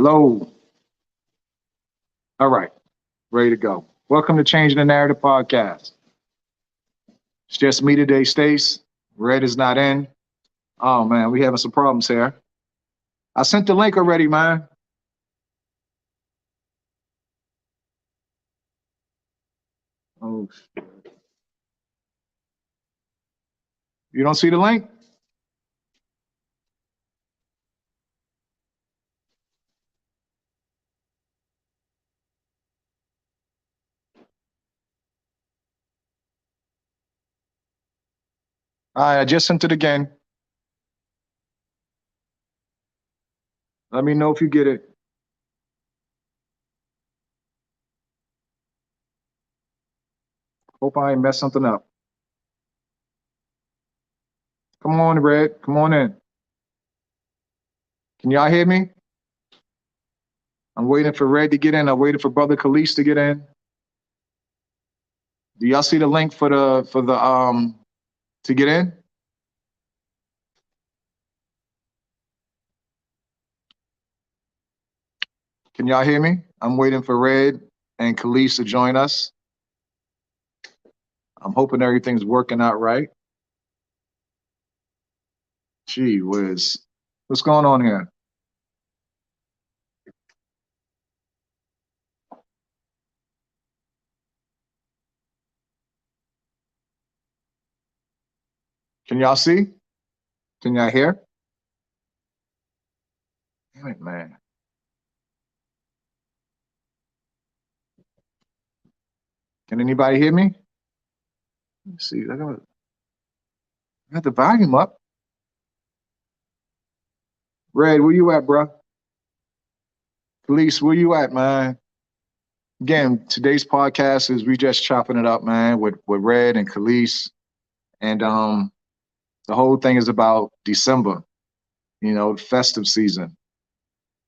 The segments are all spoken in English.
Hello. All right. Ready to go. Welcome to Changing the Narrative podcast. It's just me today, Stace. Red is not in. Oh man, we having some problems here. I sent the link already, man. Oh, you don't see the link? All right, I just sent it again. Let me know if you get it. Hope I ain't messed something up. Come on, Red. Come on in. Can y'all hear me? I'm waiting for Red to get in. I'm waiting for Brother Kalise to get in. Do y'all see the link for the to get in? Can y'all hear me? I'm waiting for Red and Kalise to join us. I'm hoping everything's working out right. Gee whiz. What's going on here? Can y'all see? Can y'all hear? Damn it, man. Can anybody hear me? Let's see. I got the volume up. Red, where you at, bro? Police, where you at, man? Again, today's podcast is we just chopping it up, man, with Red and Kalise. And the whole thing is about December, festive season.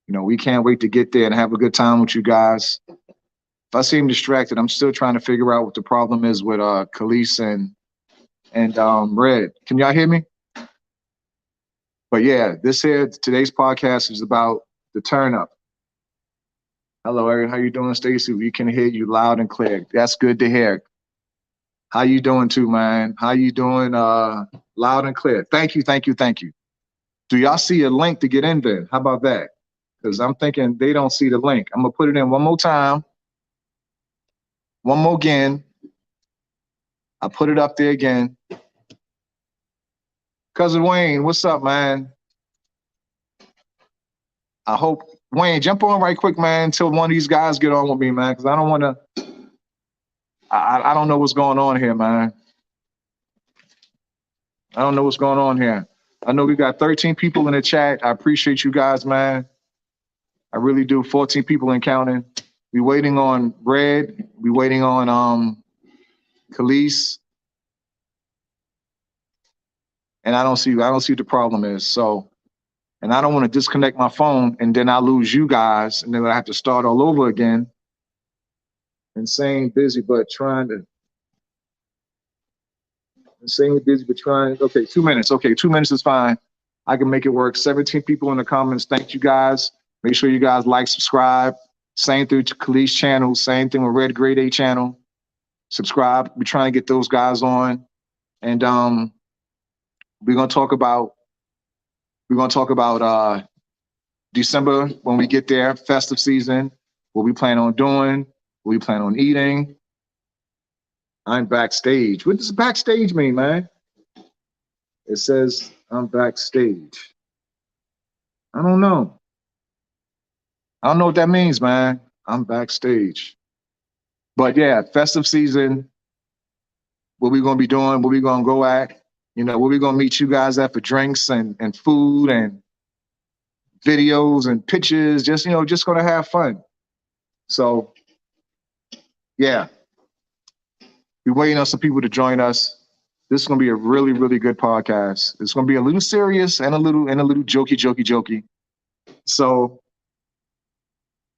We can't wait to get there and have a good time with you guys. If I seem distracted, I'm still trying to figure out what the problem is with Kalise and Red. Can y'all hear me? But yeah, today's podcast is about the turn up. Hello, Eric. How you doing, Stacy? We can hear you loud and clear. That's good to hear. How you doing too, man? How you doing? Loud and clear. Thank you, thank you, thank you. Do y'all see a link to get in there? How about that? Because I'm thinking they don't see the link. I'm gonna put it in one more time. One more again. I put it up there again. Cousin Wayne, what's up, man? I hope Wayne, jump on right quick, man, until one of these guys get on with me, man, because I don't want to. I don't know what's going on here, man. I don't know what's going on here. I know we got 13 people in the chat. I appreciate you guys, man. I really do. 14 people in counting. We waiting on Red. We waiting on Kalise. And I don't see what the problem is. So, and I don't want to disconnect my phone and then I lose you guys and then I have to start all over again. Insane busy, but trying to. Insanely busy, but trying. Okay, 2 minutes. Okay, 2 minutes is fine. I can make it work. 17 people in the comments. Thank you guys. Make sure you guys like, subscribe. Same thing to Kalise channel. Same thing with Red Grade A channel. Subscribe. We're trying to get those guys on. And we're gonna talk about December when we get there, festive season, what we plan on doing, what we plan on eating. I'm backstage. What does backstage mean, man? It says I'm backstage. I don't know. I don't know what that means, man. I'm backstage. But yeah, festive season, what we gonna be doing, what we gonna go at, where we gonna meet you guys at for drinks and food and videos and pictures, just gonna have fun. So yeah, we're waiting on some people to join us. This is gonna be a really, really good podcast. It's gonna be a little serious and a little jokey. So,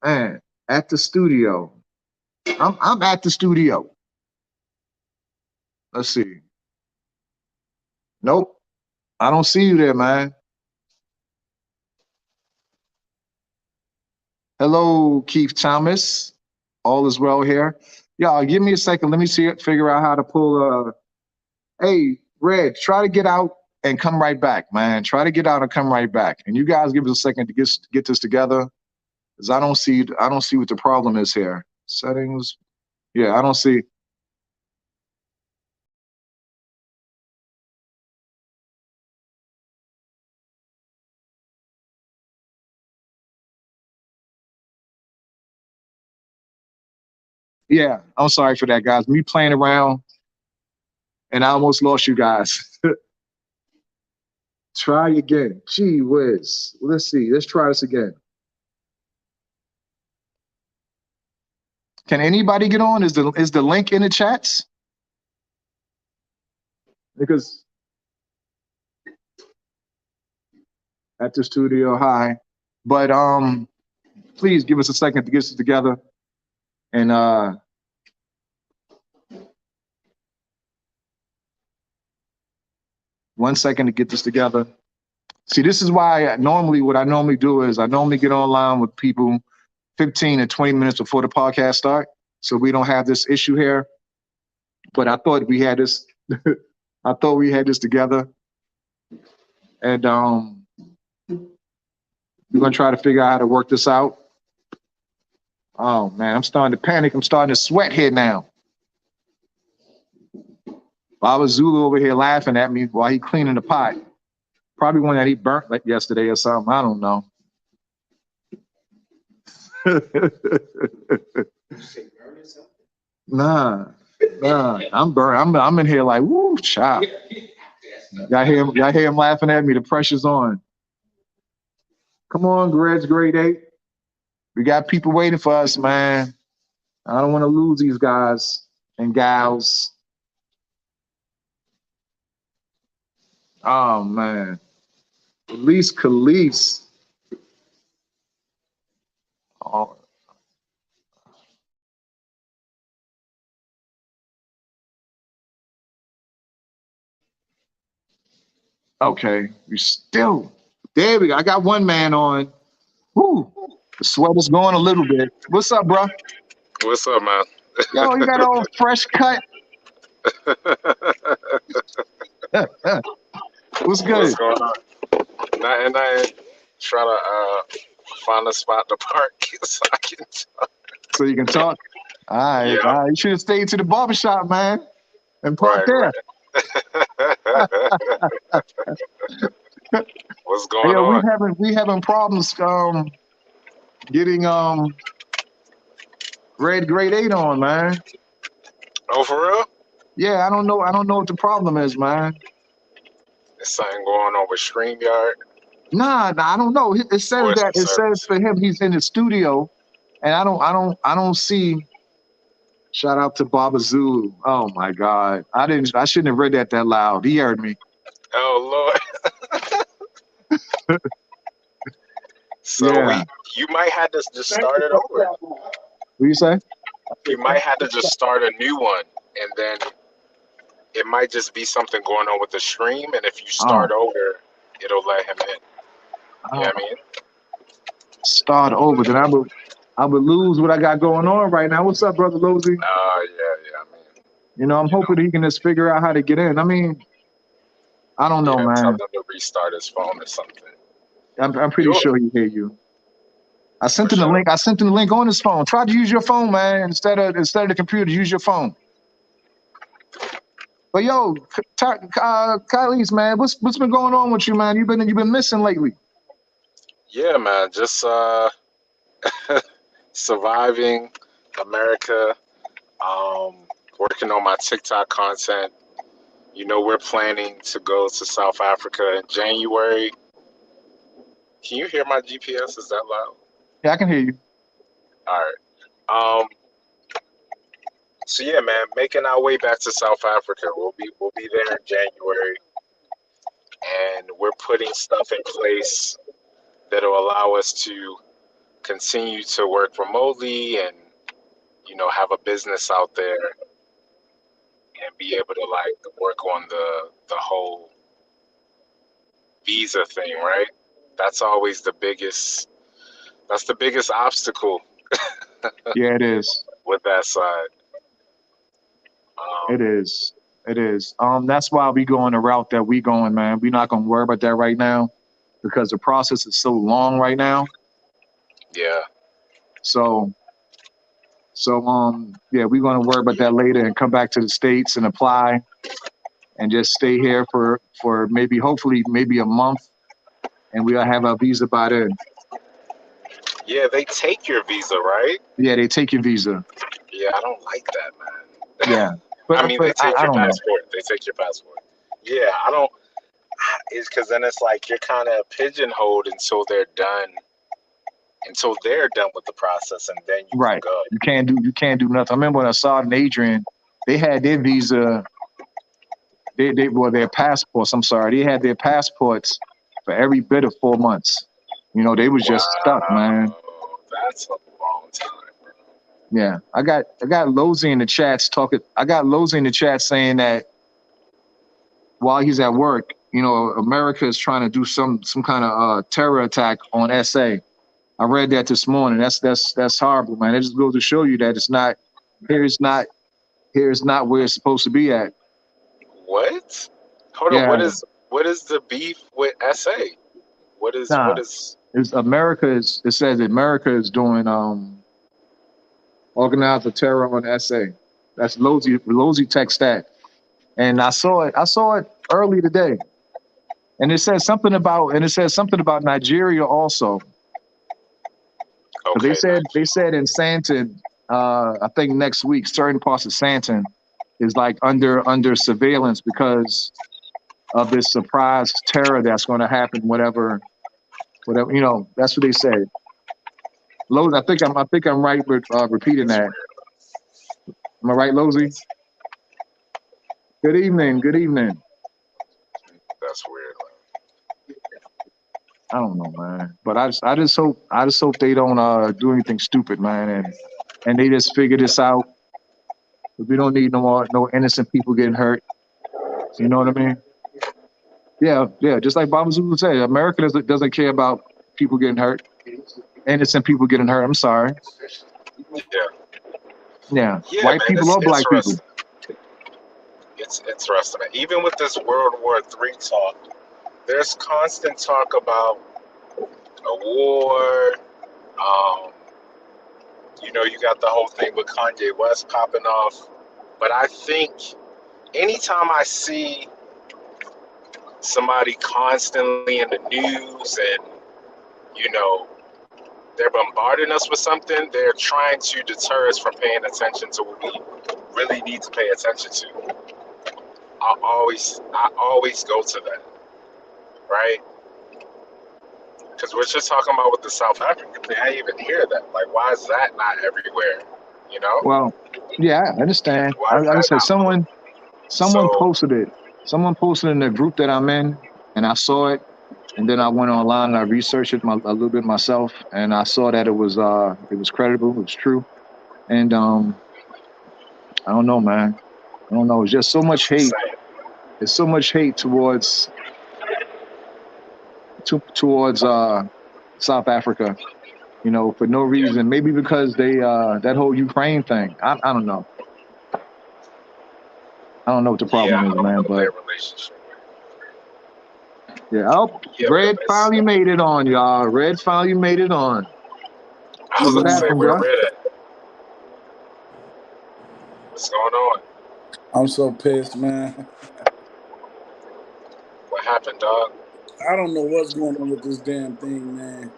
man, at the studio. I'm at the studio. Let's see. Nope, I don't see you there, man. Hello, Keith Thomas. All is well here. Y'all, give me a second. Let me figure out how to pull. Hey, Red, try to get out and come right back, man. Try to get out and come right back. And you guys give us a second to get this together, because I don't see what the problem is here. Settings. Yeah, I don't see. Yeah, I'm sorry for that, guys. Me playing around and I almost lost you guys. Try again. Gee whiz. Let's see. Let's try this again. Can anybody get on? Is the link in the chats? Because at the studio, hi. But please give us a second to get this together. And 1 second to get this together. See, this is why what I normally do is I normally get online with people 15 to 20 minutes before the podcast start, so we don't have this issue here. But I thought we had this. I thought we had this together, and we're gonna try to figure out how to work this out. Oh man, I'm starting to panic. I'm starting to sweat here now. Baba Zulu over here laughing at me while he cleaning the pot. Probably one that he burnt like yesterday or something. I don't know. Nah, I'm burnt. I'm in here like woo, chop. Y'all hear him laughing at me. The pressure's on. Come on, Greg's grade 8. We got people waiting for us, man. I don't want to lose these guys and gals. Oh man. At least Kalise. Oh, okay. We still there we go. I got one man on. Woo. The sweat is going a little bit. What's up, bro? What's up, man? Yo, you got all fresh cut. What's What's good? going on? Nothing. Try to find a spot to park so I can. So you can talk. All right, Yeah, all right. You should have stayed to the barbershop, man, and parked right, there. right. What's Hey, going yo, we on? having we having problems getting red grade 8 on, man. Oh, for real? Yeah, I don't know what the problem is, man. Is something going on with StreamYard Nah, I don't know. It says or that some it says service? for him he's in the studio, and I don't see. Shout out to Baba Zulu. Oh my God, I shouldn't have read that loud. He heard me. Oh Lord. So Yeah. you might have to just start it over. What you say? You might have to just start a new one, and then it might just be something going on with the stream. And if you Oh, start over, it'll let him in. You know oh, what I mean? start over. Then I would lose what I got going on right now. What's up, brother Lozy? Yeah. I mean, I'm you know, hoping he can just figure out how to get in. I mean, I don't know, yeah, tell man. them to restart his phone or something. I'm pretty You sure he hear you. I for sent him the sure. link. I sent him the link on his phone. Try to use your phone, man, instead of the computer. Use your phone. But yo, Kylie's man, what's been going on with you, man? You've been missing lately. Yeah, man. Just surviving America. Um, working on my TikTok content. You know, we're planning to go to South Africa in January. Can you hear my GPS? Is that loud? Yeah, I can hear you. All right. So yeah, man, making our way back to South Africa. We'll be there in January, and we're putting stuff in place that'll allow us to continue to work remotely and have a business out there and be able to like work on the whole visa thing, right? That's always the biggest That's the biggest obstacle Yeah, it is. with that side. Um, It is. It is. That's why we going the route that we going, man. We're not gonna worry about that right now because the process is so long right now. yeah. So yeah, we're gonna worry about that later and come back to the States and apply and just stay here for maybe hopefully maybe a month and we'll have our visa by then. Yeah, they take your visa, right? Yeah, they take your visa. Yeah, I don't like that, man. Yeah. I mean, they But take I your don't know. passport. They take your passport. Yeah, I don't. It's because then it's like you're kind of pigeonholed until they're done with the process, and then you can Right. go. You can't do nothing. I remember when I saw in Adrian, they had their visa, they well their passports, I'm sorry, they had their passports for every bit of 4 months. They was just stuck, man. Wow, that's a long time, bro. Yeah. I got Lozy in the chats talking. I got Lozy in the chat saying that while he's at work, America is trying to do some kind of terror attack on SA. I read that this morning. That's horrible, man. It just goes to show you that it's not here. It's not here. It's not where it's supposed to be at. What? Hold on. Yeah, What is the beef with SA? What nah. is? It's America is. It says that America is doing organized for terror on SA. That's Lozy text that, and I saw it. I saw it early today, and it says something about Nigeria also. Because they Okay, said they said in Santon, I think next week, certain parts of Santon is like under surveillance because of this surprise terror that's going to happen. Whatever. That's what they said. Lowe's, I think I'm right with repeating that's that. weird. Am I right, Lozy? Good evening. Good evening. That's weird. I don't know, man, but I just hope they don't do anything stupid, man, and they just figure this out. We don't need no more no innocent people getting hurt. You know what I mean? Yeah, yeah. Just like Baba Zulu said, America doesn't care about people getting hurt, innocent people getting hurt. I'm sorry. Yeah, Yeah, yeah, white man. people It's or black people. interesting. It's interesting, man. Even with this World War III talk, there's constant talk about a war. Um, you got the whole thing with Kanye West popping off. But I think anytime I see somebody constantly in the news and, you know, they're bombarding us with something, they're trying to deter us from paying attention to what we really need to pay attention to. I always go to that, right? Because we're just talking about with the South African thing. I didn't even hear that. Like, why is that not everywhere? You know? Well, yeah, I understand. Why is Like I that said, not more? someone So, posted it. Someone posted in the group that I'm in, and I saw it, and then I went online and I researched it a little bit myself, and I saw that it was credible, it was true, and I don't know, man. I don't know. It's just so much it's hate. insane. There's so much hate towards South Africa, for no Yeah. reason. Maybe because they that whole Ukraine thing. I don't know. I don't know what the Yeah, problem I is, don't man. know But their relationship. yeah, oh, Yeah, but Red it's, finally made it on, y'all. Red finally made it on. I was What going to say, happened, where bro? Red at? What's going on? I'm so pissed, man. What happened, dog? I don't know what's going on with this damn thing, man.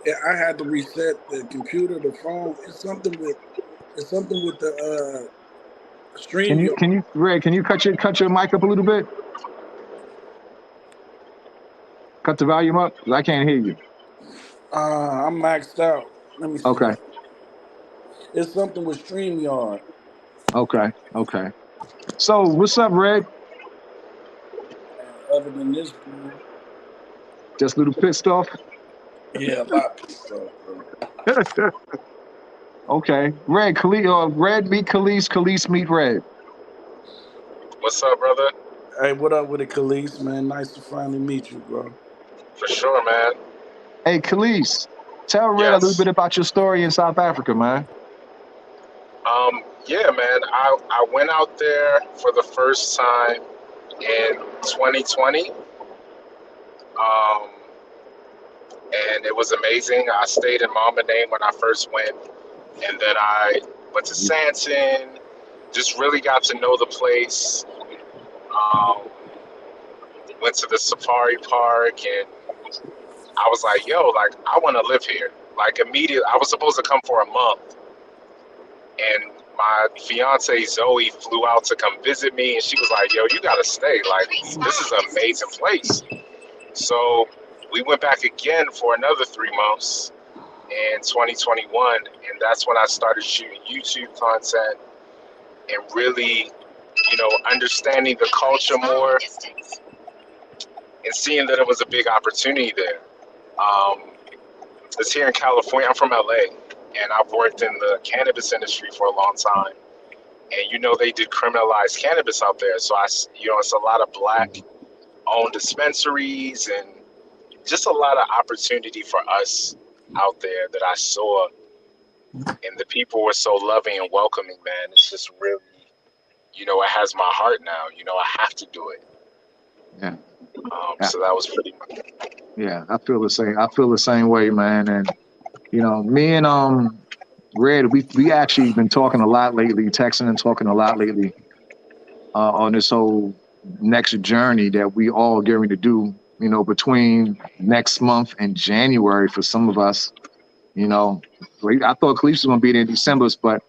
Yeah, I had to reset the computer, the phone. It's something with the Can stream. you can you Red? Can you cut your mic up a little bit? Cut the volume up, 'cause I can't hear you. I'm maxed out. Let me see. Okay, It's something with StreamYard. okay. So what's up, Red? Other than this, bro. Just a little pissed off. Yeah, a lot pissed off, bro. Okay, Red meet Kalise, Kalise meet Red. What's up, brother? Hey, what up with it, Kalise, man? Nice to finally meet you, bro. For sure, man. Hey, Kalise. Tell Red a little Yes. bit about your story in South Africa, man. Yeah, man. I went out there for the first time in 2020. Um, and it was amazing. I stayed in Mama Name when I first went, and then I went to Santon. Just really got to know the place. Um, went to the safari park, and I was like, "Yo, like I want to live here." Like immediately, I was supposed to come for a month, and my fiance Zoe flew out to come visit me, and she was like, "Yo, you gotta stay. Like this is an amazing place." So we went back again for another 3 months in 2021, and that's when I started shooting YouTube content and really, understanding the culture more and seeing that it was a big opportunity there. Um, it's here in California. I'm from LA, and I've worked in the cannabis industry for a long time. And they did criminalize cannabis out there, so it's a lot of black-owned dispensaries and just a lot of opportunity for us out there that I saw, and the people were so loving and welcoming, man. It's just really, it has my heart now. I have to do it. Yeah. So that was pretty much. Yeah, I feel the same. I feel the same way, man. And me and Red, we actually been talking a lot lately, texting and talking a lot lately on this whole next journey that we all getting to do. Between next month and January for some of us. I thought Kalise was gonna be there in December, but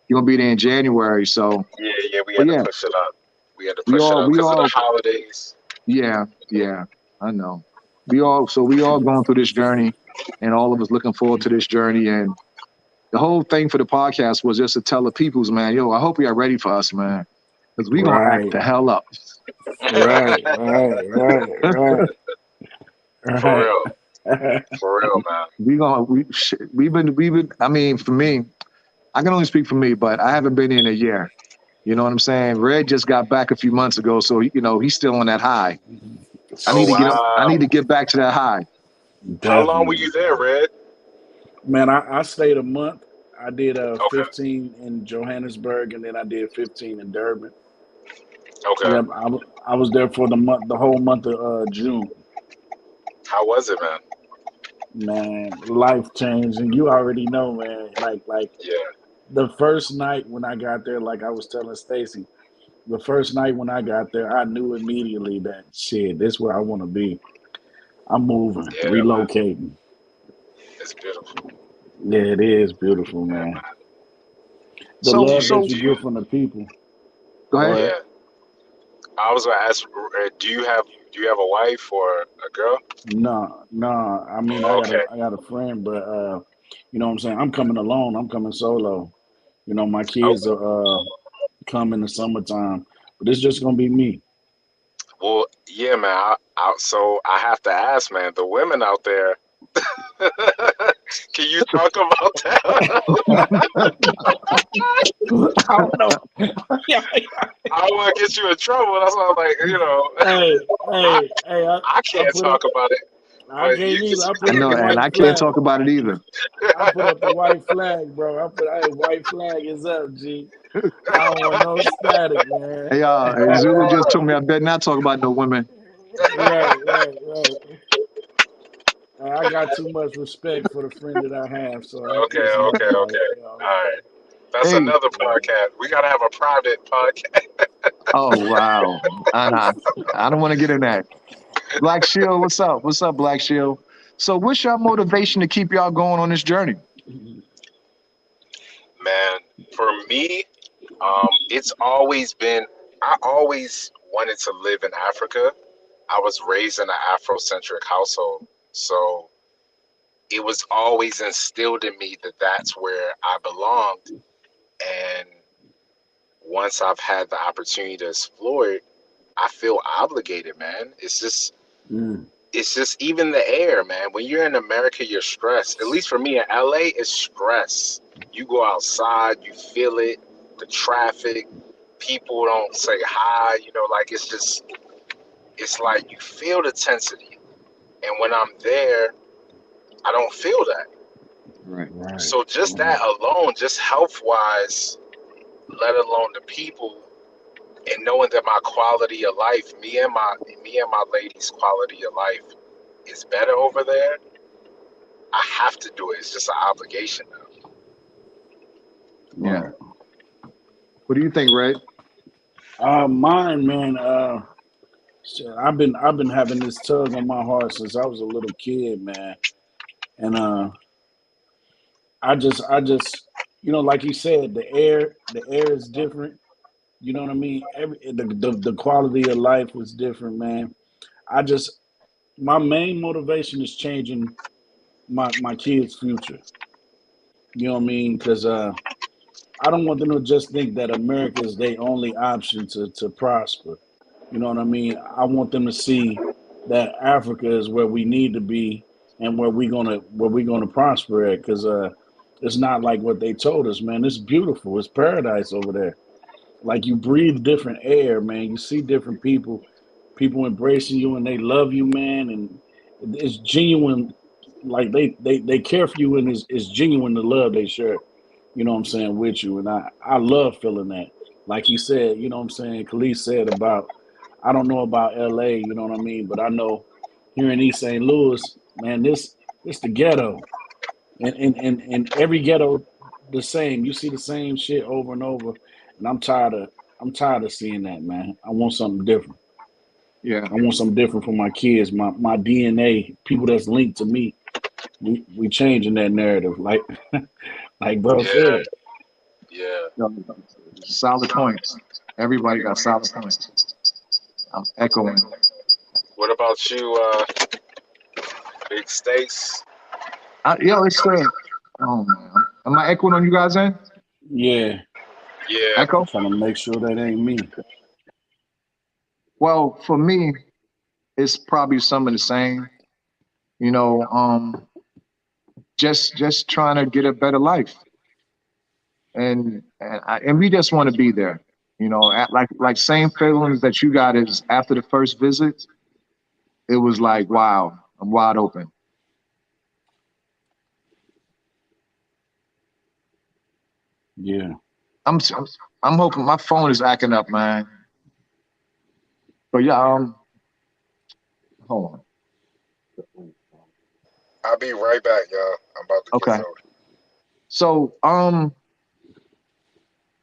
you're gonna be there in January. So, Yeah, we but had to yeah, push it up. We had to we push it all up we because of the all holidays. yeah, I know. We all going through this journey, and all of us looking forward to this journey. And the whole thing for the podcast was just to tell the peoples, man, yo, I hope y'all ready for us, man, because we gonna act Right, the hell up. right, right, right, For right, real, right. for real, man. We've been. I mean, for me, I can only speak for me, but I haven't been in a year. You know what I'm saying? Red just got back a few months ago, so he's still on that high. I Oh need to get I wow! need to get back to that high. How long were Definitely. you there, Red? Man, I stayed a month. I did Okay, 15 in Johannesburg, and then I did 15 in Durban. okay. Yep, I was there for the whole month of June. How was it, man? Man, life changing. You already know, man. Like Yeah, the first night when I got there, like I was telling Stacy, the first night when I got there, I knew immediately that shit, this is where I want to be. I'm moving, yeah, man. relocating. It's beautiful. Yeah, it is beautiful, Yeah, man. man. The So Do love you? that so you Do you? get from the people. go Go ahead. ahead. Yeah. I was gonna ask. Do you have a wife or a girl? No, no. I mean, Okay. I got a friend, but you know what I'm saying. I'm coming alone. I'm coming solo. My kids Okay. are come in the summertime, but it's just gonna be me. Well, yeah, man. So I have to ask, man. The women out there. Can you talk about that? I don't know. Yeah, I don't want to get you in trouble. That's why I'm like, hey, I hey, hey! I I can't put up. talk about it, I but you can't can. either. I I put up know, the and white I can't flag. talk about it either. I put up the white flag, bro. Hey, white flag is up, G. I don't want no static, man. Hey, hey, Zulu just told me I better not talk about no women. Right, right, right. I got too much respect for the friend that I have, so I Okay, just okay, like, okay. All right. That's Hey, another yeah. podcast. We gotta have a private podcast. oh wow, I don't want to get in that. Black Shield, what's up? What's up, Black Shield? So, what's your motivation to keep y'all going on this journey? Man, for me, it's always been. I always wanted to live in Africa. I was raised in an Afrocentric household, so it was always instilled in me that that's where I belonged. And once I've had the opportunity to explore it, I feel obligated, man. Mm. It's just even the air, man. When you're in America, you're stressed. At least for me in LA, it's stress. You go outside, you feel it, the traffic, people don't say hi, like it's like you feel the intensity. And when I'm there, I don't feel that. Right. Right. So just that Right. alone, just health wise, let alone the people, and knowing that my quality of life, me and my lady's quality of life is better over there. I have to do it. It's just an obligation now. Yeah. Right. What do you think, Red? Mine, man. So I've been having this tug on my heart since I was a little kid, man. And I just, like you said, the air is different. You know what I mean? The quality of life is different, man. I just My main motivation is changing my kids' future. You know what I mean? Because I don't want them to just think that America is their only option to prosper. You know what I mean? I want them to see that Africa is where we need to be and where we gonna prosper at. Because it's not like what they told us, man. It's beautiful. It's paradise over there. Like you breathe different air, man. You see different people embracing you and they love you, man. And it's genuine. Like they care for you and it's genuine the love they share. You know what I'm saying with you, and I love feeling that. Like he said, you know what I'm saying. Kalise said about I don't know about L.A. You know what I mean, but I know here in East St. Louis, man, this the ghetto, and every ghetto the same. You see the same shit over and over, and I'm tired of seeing that, man. I want something different. Yeah. I want something different for my kids, my DNA, people that's linked to me. We changing that narrative, like bro Yeah, said. yeah. Solid points. Everybody got solid points. I'm echoing. What about you, Big Stace? Yo, it's oh man, am I echoing on you guys end? Yeah, Yeah, I'm Echo? trying to make sure that ain't me. Well, for me, it's probably some of the same. You know, just trying to get a better life, and we just want to be there. You know, like same feelings that you got is after the first visit. It was like, wow, I'm wide open. Yeah. I'm I'm hoping my phone is acting up, man. But yeah, hold on. I'll be right back, y'all. I'm about to get Okay. something. So,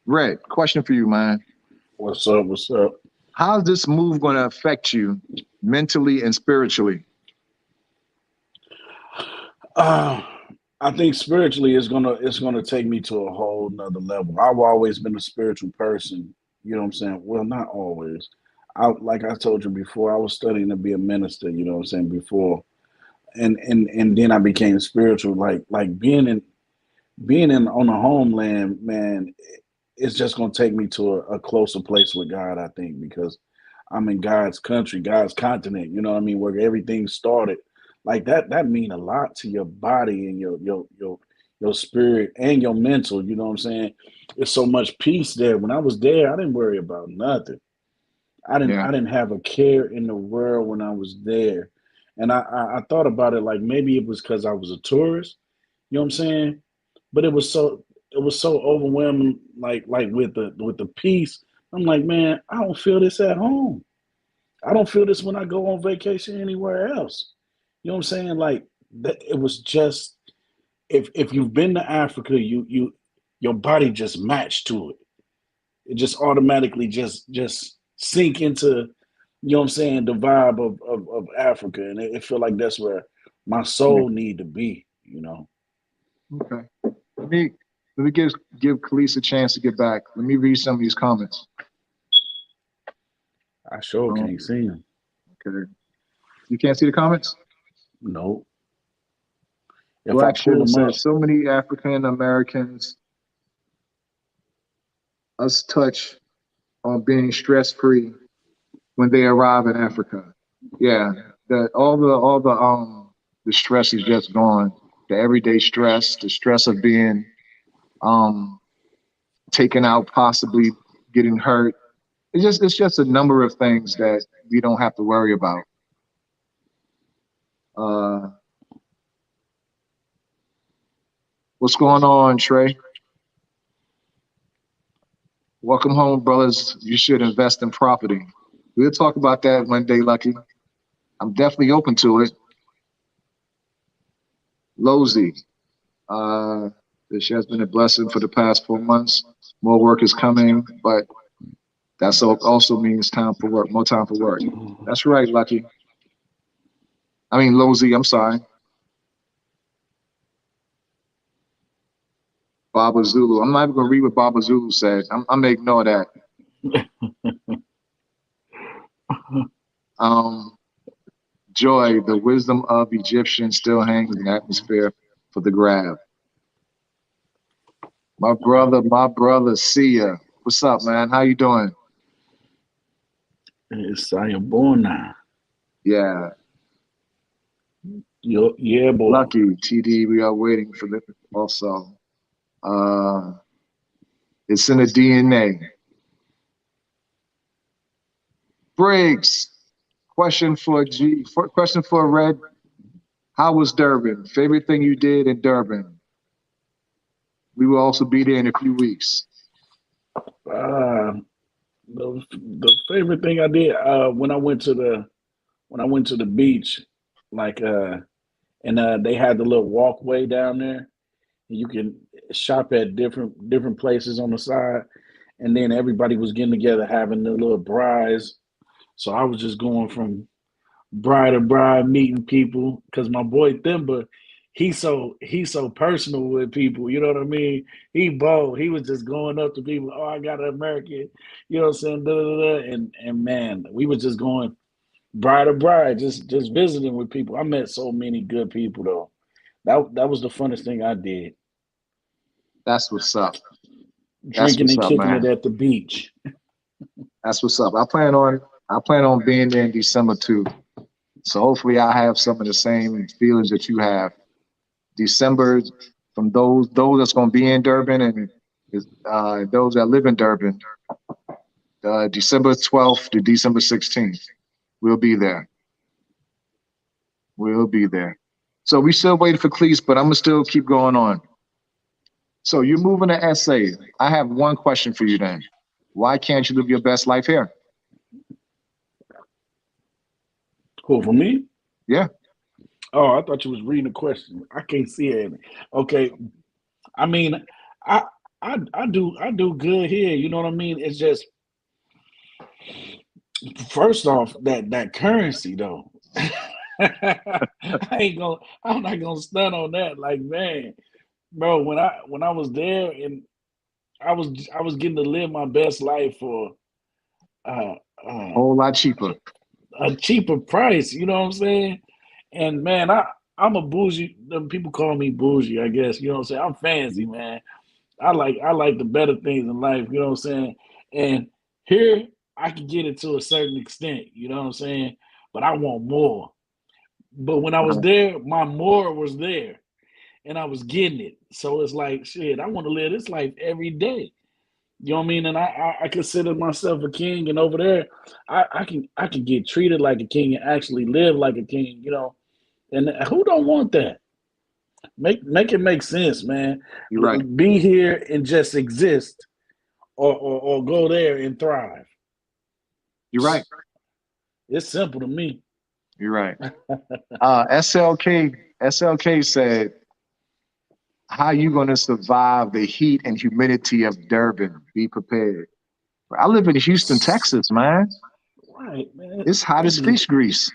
Red, question for you, man. What's up? What's up? How's this move going to affect you mentally and spiritually? Uh, I think spiritually it's gonna take me to a whole nother level. I've always been a spiritual person. You know what I'm saying? Well, not always. Like I told you before, I was studying to be a minister. You know what I'm saying before, and then I became spiritual. Like being in on the homeland, man. It's just gonna take me to a closer place with God. I think because I'm in God's country, God's continent. You know what I mean? Where everything started. Like that mean a lot to your body and your spirit and your mental. You know what I'm saying? There's so much peace there. When I was there, I didn't worry about nothing. I didn't Yeah, I didn't have a care in the world when I was there. And I thought about it like maybe it was because I was a tourist. You know what I'm saying? But it was so overwhelming, like with the peace. I'm like, man, I don't feel this at home. I don't feel this when I go on vacation anywhere else. You know what I'm saying? Like that, it was just if you've been to Africa, you your body just matched to it. It just automatically just sink into, you know what I'm saying, the vibe of Africa, and it feel like that's where my yeah. soul need to be. You know, Okay. Let me let me give Kalise a chance to get back. Let me read some of these comments. I sure Um, can't see him. okay. You can't see the comments? No, if I Black pull Shiv him up, says so many African Americans us touch on being stress free when they arrive in Africa. Yeah, the stress is just gone. The everyday stress, the stress of being um taken out, possibly getting hurt. It's just a number of things that we don't have to worry about. Uh, What's going on, Trey? Welcome home, brothers. You should invest in property. We'll talk about that one day, Lucky. I'm definitely open to it. Lozy, this has been a blessing for the past 4 months. More work is coming, but that also means time for work, more time for work. That's right, Lucky. I mean, Lozy, I'm sorry. Baba Zulu. I'm not even going to read what Baba Zulu said. I'm going to ignore that. Joy, the wisdom of Egyptians still hangs in the atmosphere for the grab. My brother, Sia. What's up, man? How you doing? It's Sayabona. Yeah. Yeah, boy. Lucky, TD, we are waiting for this also. It's in the DNA. Briggs, question for Red. How was Durban? Favorite thing you did in Durban? We will also be there in a few weeks. The favorite thing I did when I went to the beach, like and they had the little walkway down there. You can shop at different places on the side, and then everybody was getting together having the little brides. So I was just going from bride to bride, meeting people because my boy Thimba, he's so personal with people. You know what I mean? He bold. He was just going up to people. Oh, I got an American. You know what I'm saying? Da, da, da, da. And man, we was just going bride to bride, just visiting with people. I met so many good people though. That was the funnest thing I did. That's what's up. That's Drinking what's and up, kicking man. it at the beach. That's what's up. I plan on being there in December too. So hopefully I have some of the same feelings that you have. December from those that's going to be in Durban and those that live in Durban. December 12th to December 16th. We'll be there. We'll be there. So we still waiting for Cleese, but I'm gonna still keep going on. So you're moving to SA. I have one question for you then. Why can't you live your best life here? Cool for me? Yeah. Oh, I thought you was reading the question. I can't see it. Okay. I mean, I I do good here. You know what I mean? It's just first off that currency though. I'm not gonna stun on that. Like man, bro, when I was there and I was getting to live my best life for uh, uh, Whole lot cheaper. a cheaper price. You know what I'm saying? And man, I'm a bougie. Them people call me bougie. I guess you know what I'm saying. I'm fancy, man. I like the better things in life. You know what I'm saying? And here I can get it to a certain extent. You know what I'm saying? But I want more. But when I was Uh, there, my more was there, and I was getting it. So it's like shit. I want to live this life every day. You know what I mean? And I consider myself a king, and over there, I can get treated like a king and actually live like a king. You know, and who don't want that? Make it make sense, man. you're right. Be here and just exist, or go there and thrive. You're right. It's simple to me. You're right. SLK said, "How you gonna survive the heat and humidity of Durban? Be prepared." I live in Houston, Texas, man. Right, man. It's hot as fish grease.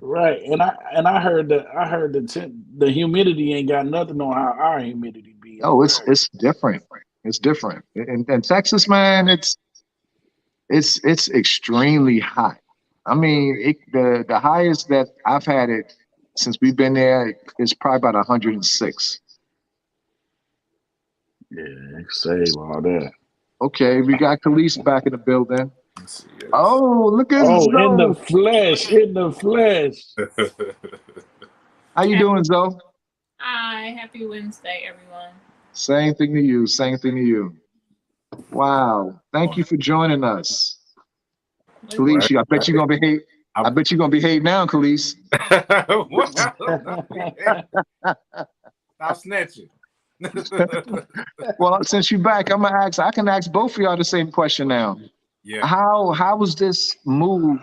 Right, and I heard the humidity ain't got nothing on how our humidity be Oh, over it's there. it's different. It's different. In Texas, man, it's extremely hot. I mean, the highest that I've had it since we've been there is probably about 106. Yeah, save all that. Okay, we got Kalise back in the building. Let's see, yes. Oh, look at Oh, in the Zoe. flesh, in the flesh. How you Happy, doing, Zoe? hi, happy Wednesday, everyone. Same thing to you. Same thing to you. Wow. Thank you for joining us. What- Right, Kalise, I bet you're right. gonna behave. I bet you're gonna behave now, Kalise. Stop snitching. Well, since you're back, I'm gonna ask. I can ask both of y'all the same question now. Yeah. How was this move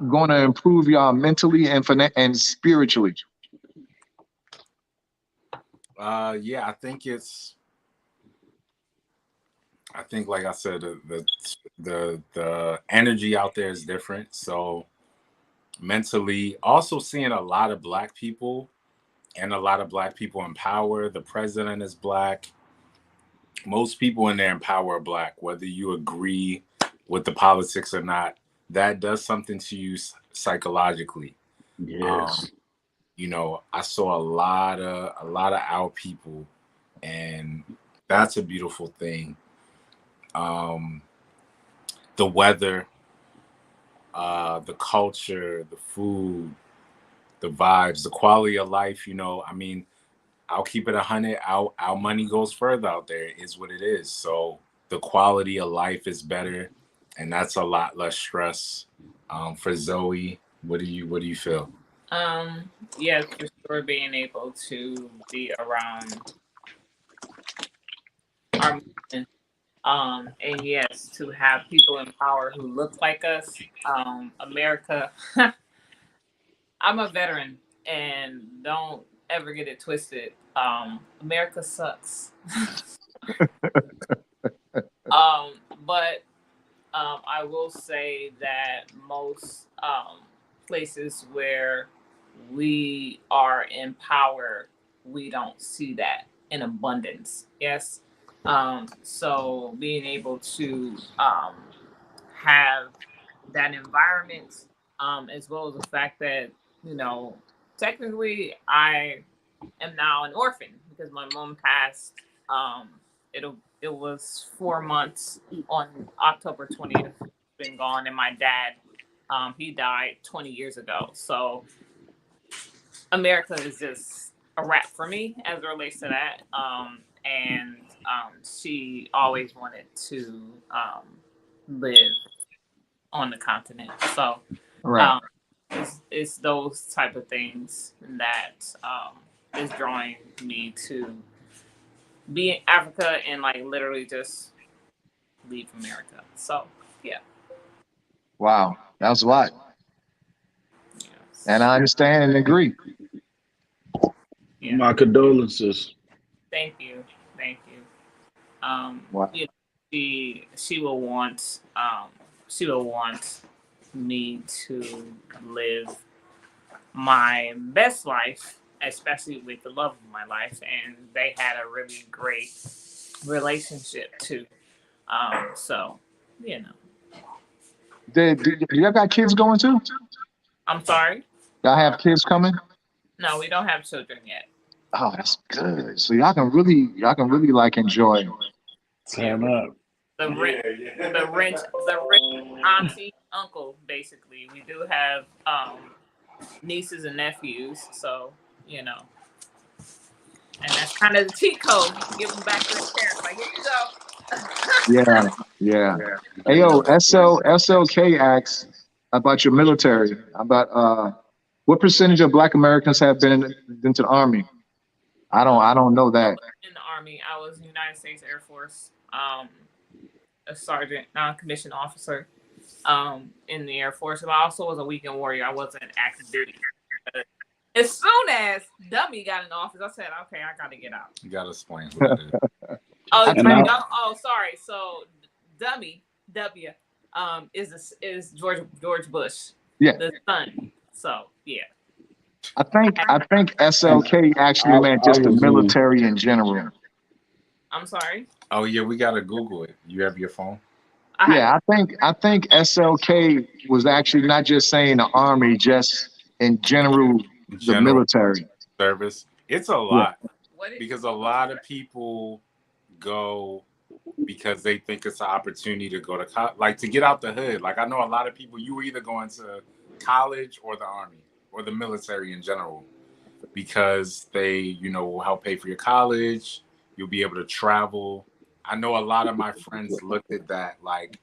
going to improve y'all mentally and spiritually? Yeah, I think like I said, the energy out there is different. So mentally, also seeing a lot of black people and a lot of black people in power. The president is black. Most people in there in power are black, whether you agree with the politics or not. That does something to you psychologically. Yes. You know, I saw a lot of our people, and that's a beautiful thing. Um, the weather, the culture, the food, the vibes, the quality of life. You know, I mean, I'll keep it 100. Our money goes further out there. It is what it is. So the quality of life is better, and that's a lot less stress. For Zoe, what do you feel? Yes, for sure, being able to be around our movement. And yes, to have people in power who look like us. America, I'm a veteran, and don't ever get it twisted. America sucks. um, but I will say that most places where we are in power, we don't see that in abundance. Yes. So being able to have that environment, as well as the fact that, you know, technically I am now an orphan because my mom passed. Um, it was 4 months on October 20th. Been gone, and my dad, he died 20 years ago. So America is just a wrap for me as it relates to that. And she always wanted to live on the continent. So Right. um, it's those type of things that is drawing me to be in Africa and like literally just leave America. So yeah. Wow, that was a lot, and Yes. I understand and agree. Yeah. My condolences. Thank you. Thank you. Wow. You know, she will want me to live my best life, especially with the love of my life, and they had a really great relationship too. So you know, Do y'all got kids going too? I'm sorry. Y'all have kids coming? No, we don't have children yet. Oh, that's good. So y'all can really like enjoy. Yeah, Turn up. the rent, the rent auntie, uncle, basically. We do have nieces and nephews, so you know, and that's kind of the cheat code. Give them back to their parents. Like, here you go. Yeah, yeah. Hey You yo, know, SLK asks about your military. About what percentage of Black Americans have been into the Army? I don't know I that. was in the Army. I was United States Air Force, a sergeant, non-commissioned officer, in the Air Force. But I also was a weekend warrior. I wasn't active duty. But as soon as Dummy got in office, I said, "Okay, I got to get out." You gotta explain who that is. Oh, I And I think sorry. So Dummy W, is George Bush, yeah. the son. So yeah. I think and SLK actually meant I just the was in. military in general. I'm sorry. Oh yeah, we gotta Google it. You have your phone? I have Yeah, it. I think SLK was actually not just saying the army, just in general the General military. service. It's a Yeah. lot What it? because a lot of people go because they think it's an opportunity to go to like to get out the hood. Like I know a lot of people. You were either going to college or the army or the military in general because they, will help pay for your college. You'll be able to travel. I know a lot of my friends looked at that like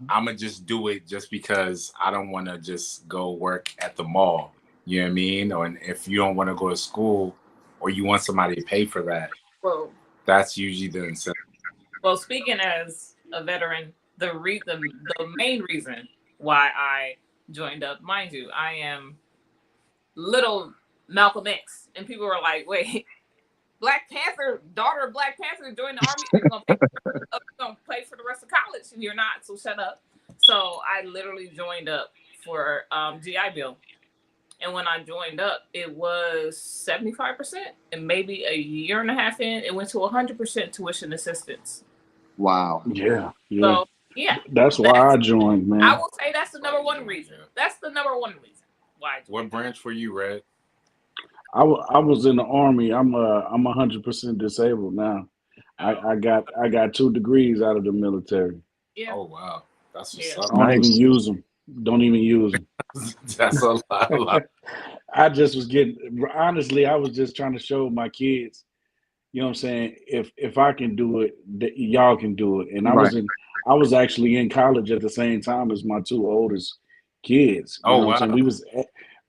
I'm gonna just do it just because I don't want to just go work at the mall. You know what I mean? Or if you don't want to go to school, or you want somebody to pay for that, Well, that's usually the incentive. well, speaking as a veteran, the main reason why I joined up, mind you, I am little Malcolm X, and people were like, "Wait, Black Panther, daughter of Black Panther, joined the army? Are you gonna pay for the rest of college? And you're not, so shut up." So I literally joined up for GI Bill, and when I joined up, it was 75%, and maybe a year and a half in, it went to 100% tuition assistance. Wow. Yeah, yeah. So yeah, That's why I joined, I man. will say that's the number one reason. That's the number one reason why I joined. What branch were you, Red? I was in the army. I'm 100% disabled now. I got 2 degrees out of the military. Yeah, Oh wow, that's what's yeah. up. Don't even Nice. use them. Don't even use them. That's a lot. A lot. I just was getting honestly. I was just trying to show my kids. You know what I'm saying? If I can do it, that y'all can do it. And Right. I was actually in college at the same time as my 2 oldest kids. You Oh know what I'm saying? wow, We was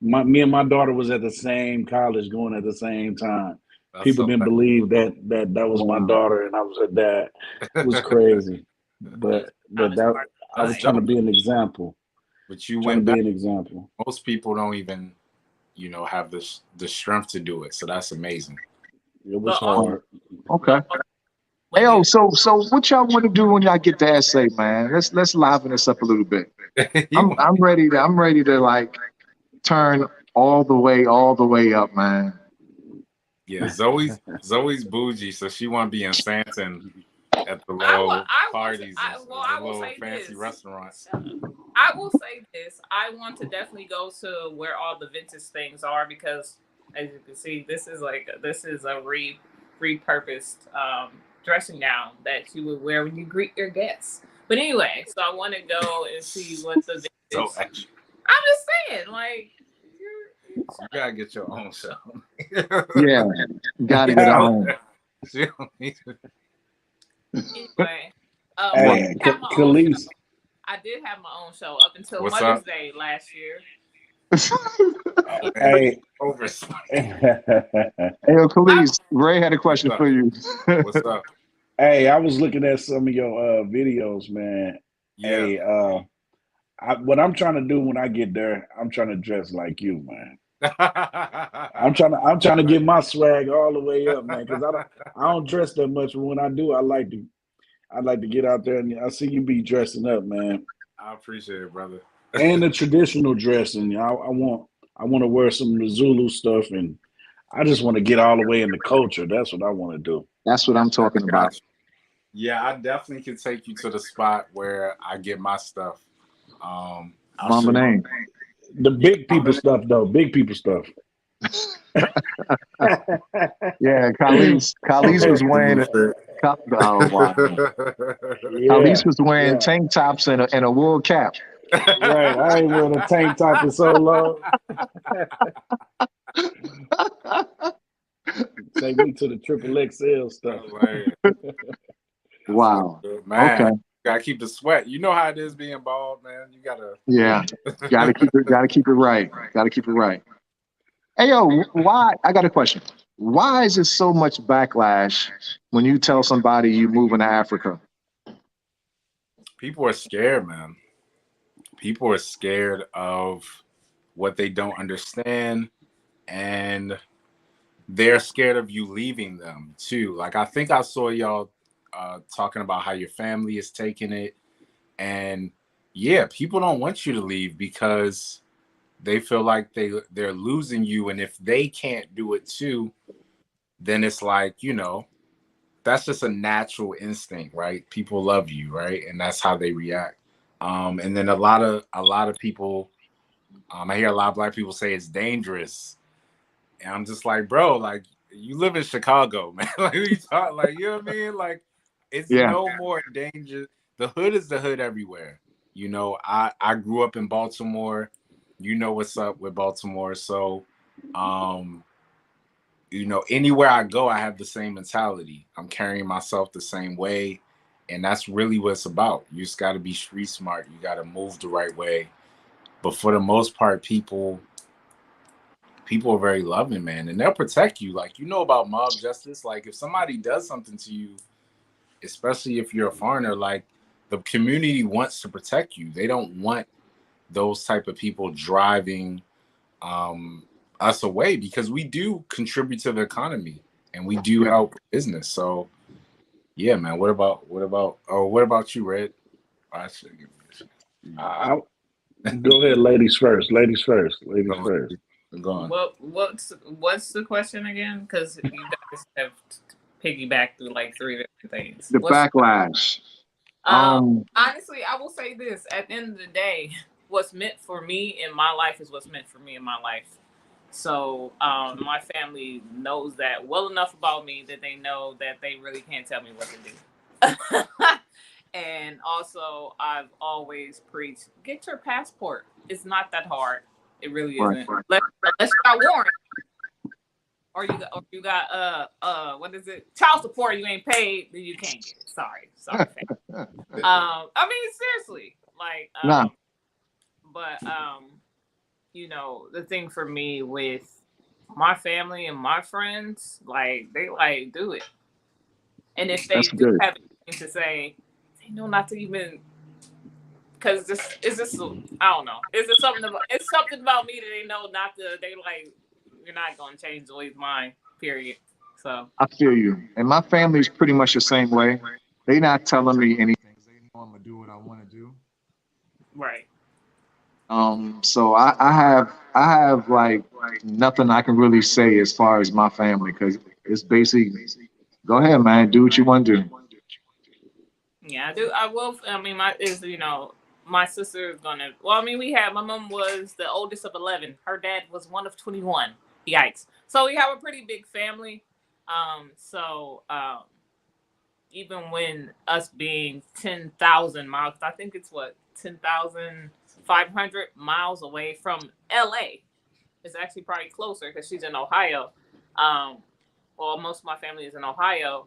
me and my daughter was at the same college going at the same time. that's People so didn't bad. believe that was my Wow. daughter and I was her dad. It was crazy. But Kind of that smart. I was That's Like, trying to dope. be an example. But you Trying to went be back. an example. Most people don't even, have the strength to do it. So that's amazing. It was but also, Wow. hard. Okay. but also Hey, when oh, you so what y'all want to do when y'all get the essay, man? Let's liven this up a little bit. You I'm ready to like turn all the way up, man. Yeah, Zoe's bougie, so she want to be in Santon at the little I want to parties and well the I will little say fancy this. restaurants. Shut up. I will say this. I want to definitely go to where all the vintage things are because, as you can see, this is a repurposed dressing gown that you would wear when you greet your guests. But anyway, so I want to go and see what the So vintage. extra. I'm just saying, like, You gotta get your own show. Yeah, got to get a home. She don't need to- anyway. I Wow. Hey, did have my own show. Khalees. I did have my own show up until What's Mother's up? Day last year. Oh man, Hey, over. Hey, yo, Kalise, Ray had a What's question up? for you. What's up? hey, I was looking at some of your videos, man. Yeah. Hey, what I'm trying to do when I get there, I'm trying to dress like you, man. I'm trying to get my swag all the way up, man, because I don't dress that much, but when I do, I like to get out there and I see you be dressing up, man, I appreciate it, brother. and the traditional dressing. I want to wear some of the Zulu stuff, and I just want to get all the way in the culture. That's what I want to do. That's what I'm I talking got about. you. Yeah, I definitely can take you to the spot where I get my stuff. I'll show Mama you. name. The Yeah, big people stuff, though. Big people stuff. Yeah, Kalise was wearing. Oh wow. Yeah, Kalise was wearing yeah. tank tops and a wool cap. Right. I ain't wearing a tank top in so long. Take me to the triple XL stuff. Hilarious. That's so Wow. good, Okay. man. Gotta keep the sweat. You know how it is being bald, man. You gotta. Yeah. Got to keep it right. Got to keep it right. Hey yo, why? I got a question. Why is it so much backlash when you tell somebody you moving to Africa? People are scared, man. People are scared of what they don't understand, and they're scared of you leaving them too. Like I think I saw y'all talking about how your family is taking it, and yeah, people don't want you to leave because they feel like they're losing you, and if they can't do it too, then it's like that's just a natural instinct, right? People love you, right, and that's how they react. And then a lot of people, I hear a lot of black people say it's dangerous, and I'm just like, bro, like you live in Chicago, man. Like who you talk, like you know what I mean? Like it's Yeah. no more danger. The hood is the hood everywhere. I grew up in Baltimore. You know what's up with Baltimore, so um, anywhere I go, I have the same mentality. I'm carrying myself the same way, And that's really what it's about. You just got to be street smart. You got to move the right way. But for the most part, people are very loving, man, and they'll protect you. Like, you know about mob justice. Like, if somebody does something to you, especially if you're a foreigner, like, the community wants to protect you. They don't want those type of people driving us away, because we do contribute to the economy and we do help business. So yeah, man. What about you, Red? I should give you I, go ahead, ladies first. Ladies first. Ladies first. go on. What's the question again? Because you guys have piggybacked through like three different things. The backlash. Honestly, I will say this: at the end of the day, what's meant for me in my life is what's meant for me in my life. So my family knows that well enough about me that they know that they really can't tell me what to do. And also, I've always preached: get your passport. It's not that hard. It really isn't. Right. Unless you got warrant, or you got what is it? Child support. You ain't paid, then you can't get it. Sorry. I mean, seriously, like, but you know, the thing for me with my family and my friends, like, they like do it, and if they do have anything to say, they know not to even. Because it's just I don't know. It's something about me that they know not to. They like, you're not gonna change Zoe's mind. Period. So I feel you, and my family's pretty much the same way. They not telling me anything. They know I'm gonna do what I want to do. right. So I have like nothing I can really say as far as my family, because it's basically, go ahead, man, do what you want to do. Yeah, I do. I will. I mean, my sister is gonna. Well, I mean, my mom was the oldest of 11. Her dad was one of 21. Yikes! So we have a pretty big family. Even when us being 10,000 miles, I think it's 10,500 miles away from LA. It's actually probably closer because she's in Ohio. Well, most of my family is in Ohio.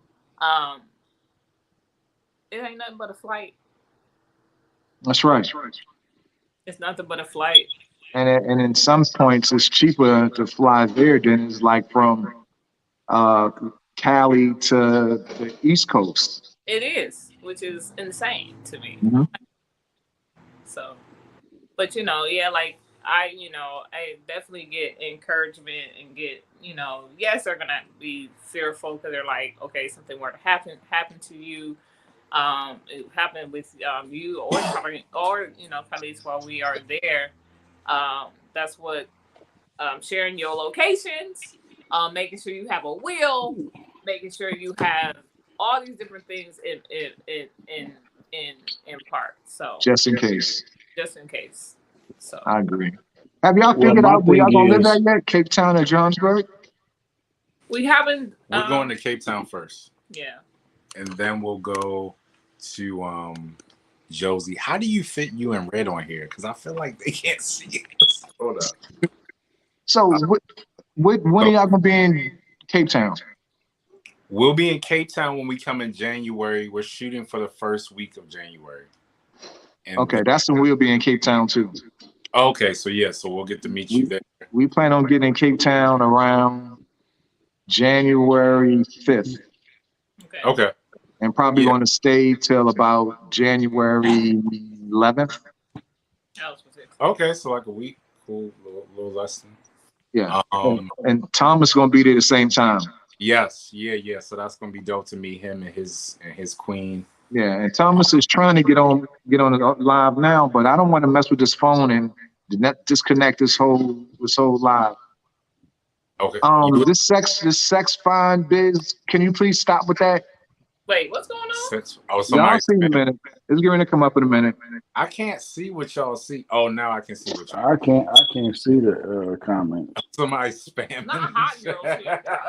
It ain't nothing but a flight. That's right. It's nothing but a flight. And in some points, it's cheaper to fly there than it's like from uh, Cali to the East Coast. It is, which is insane to me. Mm-hmm. So, but yeah, like I definitely get encouragement and get, yes, they're gonna be fearful because they're like, okay, something were to happen to you. It happened with you or Kalise while we are there. That's what sharing your locations, making sure you have a will, making sure you have all these different things in part. So Just in case. just in case. So I agree. Have y'all Well, figured my out where y'all thing gonna live is, at yet? Cape Town or Johannesburg? we haven't. We're going to Cape Town first. Yeah. And then we'll go to Josie. How do you fit you and Red on here? Because I feel like they can't see us. Hold up. So when are y'all gonna be in Cape Town? We'll be in Cape Town when we come in January. We're shooting for the first week of January. And Okay, that's when we'll be in Cape Town too. Okay, so we'll get to meet you there. We plan on getting in Cape Town around January 5th. Okay. And probably going to stay till about January 11th. Okay, so like a week, cool, little less than. Yeah. And Thomas going to be there the same time. Yes, yeah. So that's going to be dope to meet him and his queen. Yeah, and Thomas is trying to get on the live now, but I don't want to mess with this phone and disconnect this whole live. Okay. This sex fine biz. Can you please stop with that? Wait, what's going on? Y'all see in a minute. It's going to come up in a minute. I can't see what y'all see. Oh, now I can see what y'all. I can't see the comment. Somebody spamming. Not hot girls here. Girls,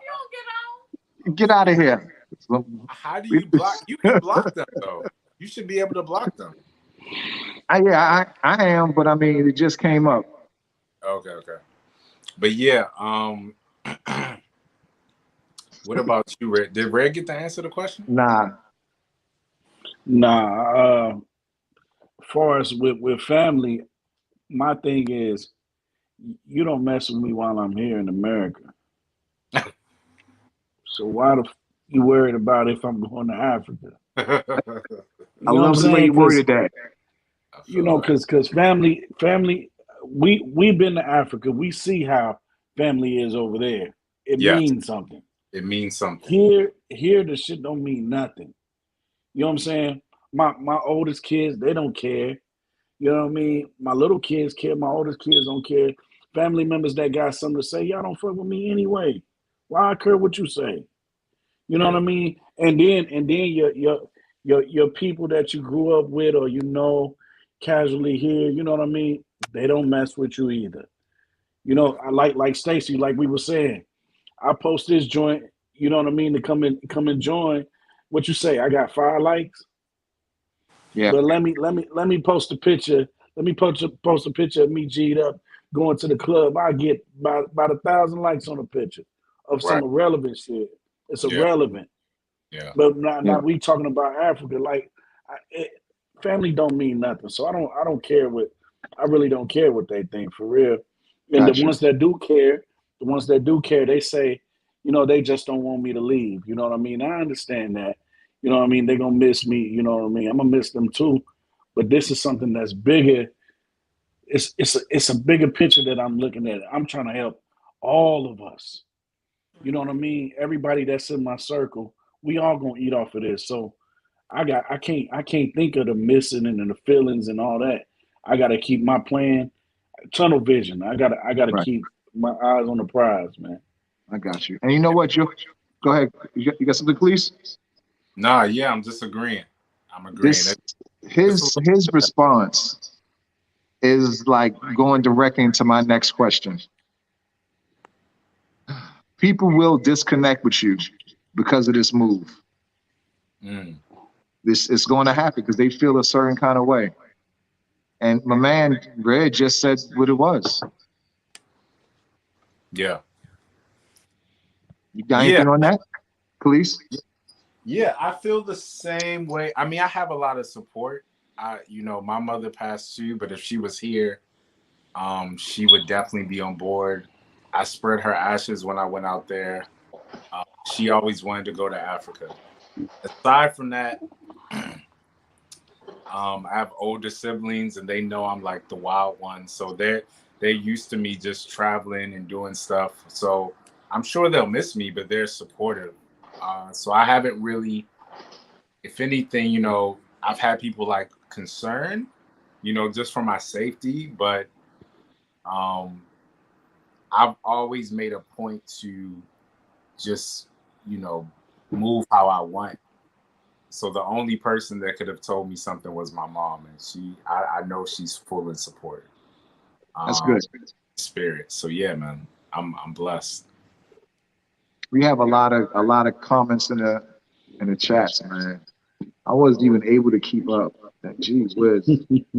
you don't get on. Get out of here. How do you block? You can block them though. You should be able to block them. I am, but I mean, it just came up. Okay. But yeah, what about you, Red? Did Red get to answer the question? Nah. Nah, as far as with family, my thing is you don't mess with me while I'm here in America. So why the you worried about if I'm going to Africa? I I You know what I'm love the way saying? you worded that. feel that. Because family, we've been to Africa. We see how family is over there. It Yes, means something. it means something. Here, the shit don't mean nothing. You know what I'm saying? My oldest kids, they don't care. You know what I mean? My little kids care. My oldest kids don't care. Family members that got something to say, y'all don't fuck with me anyway. Why I care what you say? You know what Yeah, I mean? And then your people that you grew up with or you know casually here, you know what I mean? They don't mess with you either. You know, I like Stacy, like we were saying. I post this joint, you know what I mean, to come and join. What you say? I got 5 likes. Yeah, But let me post a picture. Let me post a picture of me G'd up going to the club. I get about 1,000 likes on a picture of some right. irrelevant shit. It's Yeah, irrelevant. yeah. But now, yeah, now we talking about Africa. Like, family don't mean nothing. So I don't care what. I really don't care what they think for real. And the got you. ones that do care, they say, they just don't want me to leave. You know what I mean? I understand that. You know what I mean? They're gonna miss me. You know what I mean? I'm gonna miss them too. But this is something that's bigger. It's a bigger picture that I'm looking at. I'm trying to help all of us. You know what I mean? Everybody that's in my circle, we all gonna eat off of this. So I can't think of the missing and the feelings and all that. I gotta keep my plan, tunnel vision. I gotta Right. keep my eyes on the prize, man. I got you. And you know what, Joe? Go ahead. You got something, please? Nah, yeah, I'm just agreeing. I'm agreeing. This It's a his response is like going directly into my next question. People will disconnect with you because of this move. mm, This is going to happen because they feel a certain kind of way. And my man Red just said what it was. yeah, You got yeah, anything on that, please? yeah. I feel the same way. I mean, I have a lot of support. My mother passed too, but if she was here, she would definitely be on board. I spread her ashes when I went out there. She always wanted to go to Africa. Aside from that, I have older siblings, and they know I'm like the wild one, so they're used to me just traveling and doing stuff. So I'm sure they'll miss me, but they're supportive. So I haven't really, if anything, I've had people like concern, just for my safety, but um, I've always made a point to just, you know, move how I want. So the only person that could have told me something was my mom, and I know she's full in support, That's um, good. spirit. So yeah, man, I'm blessed. We have a lot of comments in the chats, man. I wasn't even able to keep up. That gee whiz.